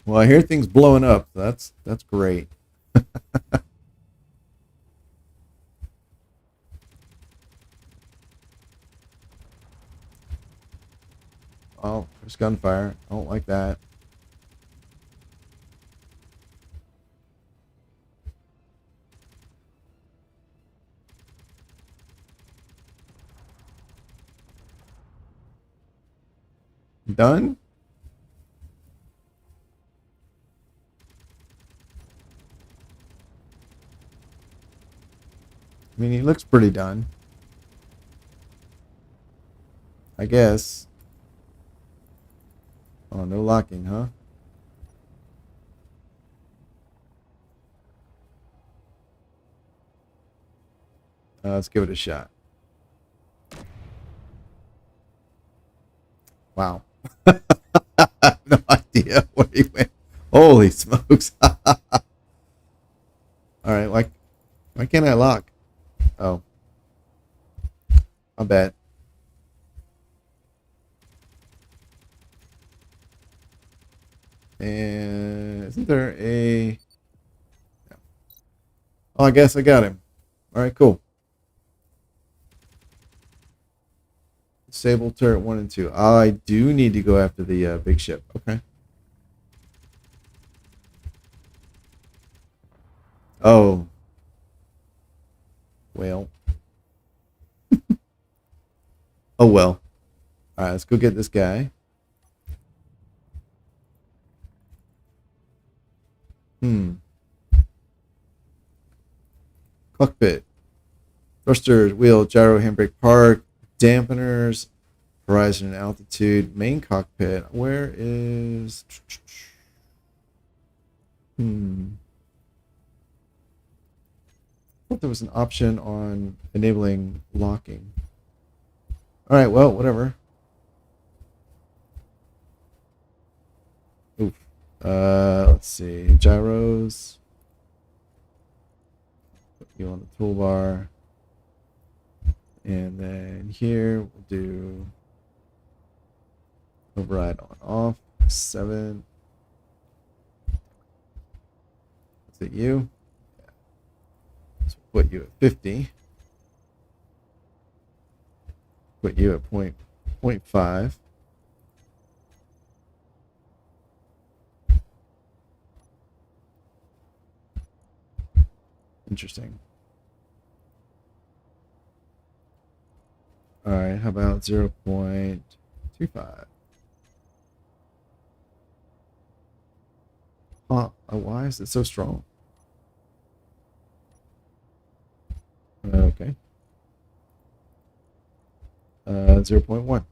Well, I hear things blowing up. That's great. Oh, there's gunfire. I don't like that. Done? I mean, he looks pretty done. I guess. Oh, no locking, huh? Let's give it a shot. Wow. I have no idea where he went. Holy smokes. Alright, why can't I lock? Oh, my bad. And isn't there a... Oh, I guess I got him. Alright, cool. Disable turret 1 and 2. I do need to go after the big ship. Okay. Oh. Well. Oh well. Alright, let's go get this guy. Cockpit. Thrusters, wheel, gyro, handbrake, park, dampeners, horizon and altitude, main cockpit. Where is... I thought there was an option on enabling locking. Alright, well, whatever. Oof. Let's see. Gyros. Put you on the toolbar. And then here we'll do override on off. 7. Is it you? Yeah. So put you at 50. Put you at 0.5. Interesting. Alright, how about 0.25? Why is it so strong? Okay. 0.1.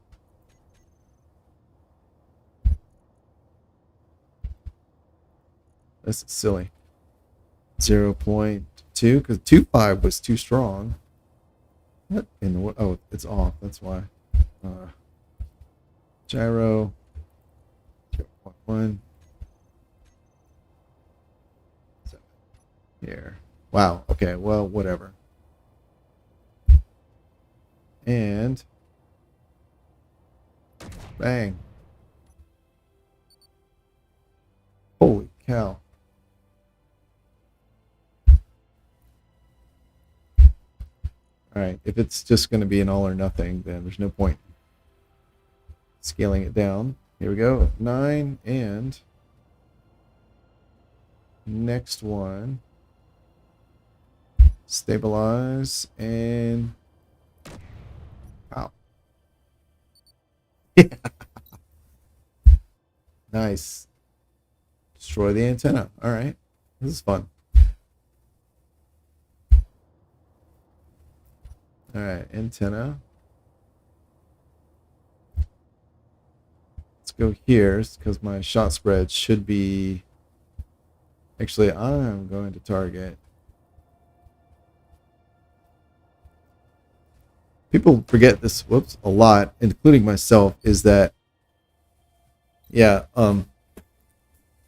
This is silly. 0.2, because 2.5 was too strong. What in the... Oh, it's off. That's why. Gyro. 0.1. Here. Wow. Okay. Well, whatever. And bang. Holy cow. Alright, if it's just going to be an all or nothing, then there's no point scaling it down. Here we go. 9 and next one. Stabilize and... Wow. Yeah. Nice. Destroy the antenna. Alright. This is fun. Alright, antenna. Let's go here because my shot spread should be... Actually, I'm going to target... People forget this, whoops, a lot, including myself, is that, yeah,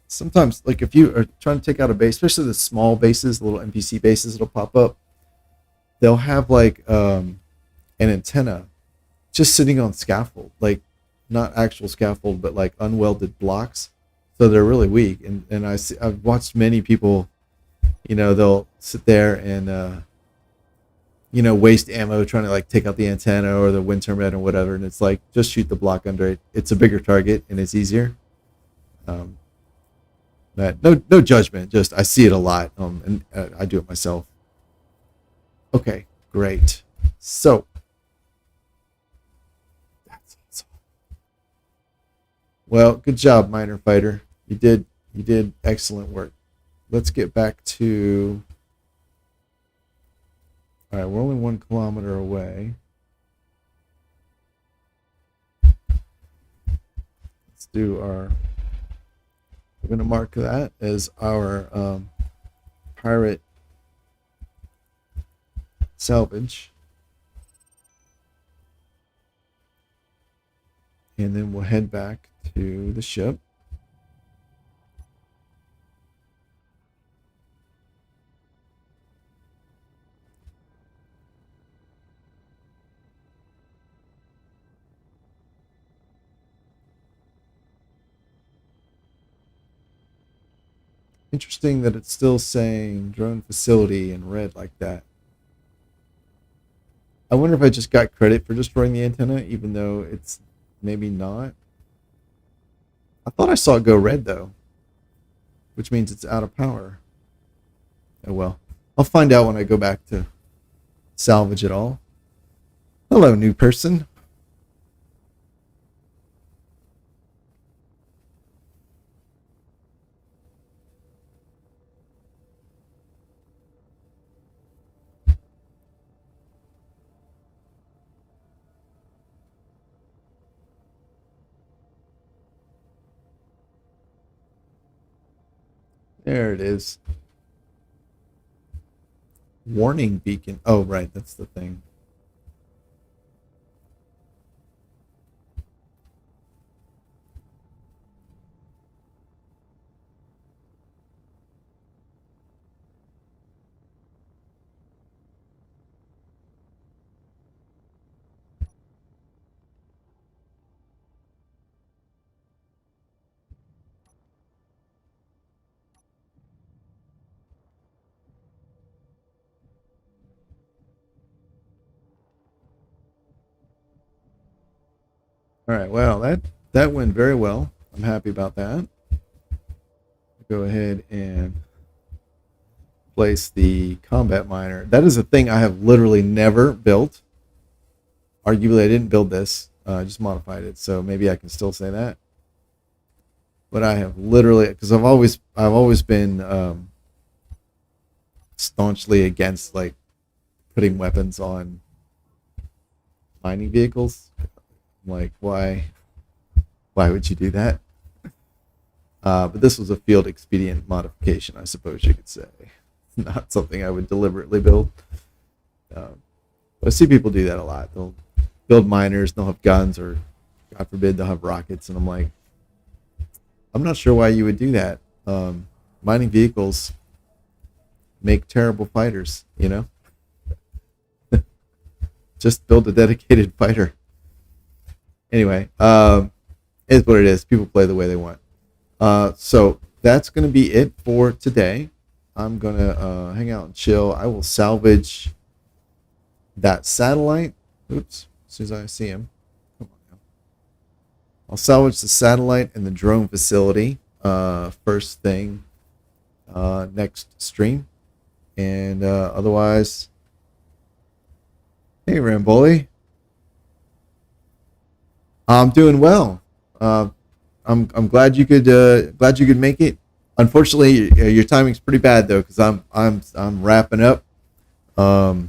sometimes, like, if you are trying to take out a base, especially the small bases, little NPC bases that'll pop up, they'll have, like, an antenna just sitting on scaffold, like, not actual scaffold, but, like, unwelded blocks, so they're really weak, and I've watched many people, you know, they'll sit there and, you know, waste ammo trying to like take out the antenna or the wind turbine or whatever, and it's like just shoot the block under it. It's a bigger target and it's easier. But no judgment. Just I see it a lot, and I do it myself. Okay, great. So that's awesome. Well, good job, Miner Fighter. You did excellent work. Let's get back to... All right, we're only 1 kilometer away. do our. We're going to mark that as our pirate salvage. And then we'll head back to the ship. Interesting that it's still saying drone facility in red like that. I wonder if I just got credit for destroying the antenna, even though it's maybe not. I thought I saw it go red, though, which means it's out of power. Oh, well. I'll find out when I go back to salvage it all. Hello, new person. There it is. Warning beacon. Oh, right. That's the thing. All right. Well, that went very well. I'm happy about that. Go ahead and place the combat miner. That is a thing I have literally never built. Arguably, I didn't build this. I just modified it, so maybe I can still say that. But I have literally, because I've always been staunchly against like putting weapons on mining vehicles. Like, why would you do that? But this was a field expedient modification, I suppose you could say. Not something I would deliberately build. But I see people do that a lot. They'll build miners, they'll have guns, or God forbid, they'll have rockets. And I'm like, I'm not sure why you would do that. Mining vehicles make terrible fighters, you know? Just build a dedicated fighter. Anyway, it's what it is. People play the way they want. So that's going to be it for today. I'm going to hang out and chill. I will salvage that satellite. Oops, as soon as I see him. Come on now. I'll salvage the satellite and the drone facility first thing next stream. And otherwise, hey, Ramboli. I'm doing well. I'm glad you could make it. Unfortunately, your timing's pretty bad though, because I'm wrapping up. But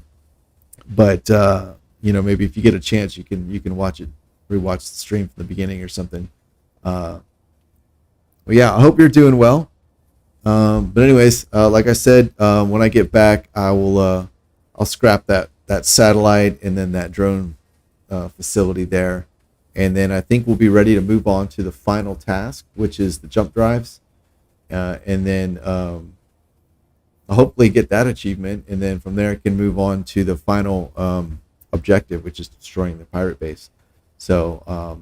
maybe if you get a chance, you can rewatch the stream from the beginning or something. Well, yeah, I hope you're doing well. But anyways, like I said, when I get back, I'll scrap that satellite and then that drone facility there. And then I think we'll be ready to move on to the final task, which is the jump drives. And then I'll hopefully get that achievement. And then from there, I can move on to the final objective, which is destroying the pirate base. So,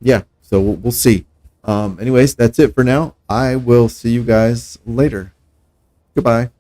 yeah, so we'll see. Anyways, that's it for now. I will see you guys later. Goodbye.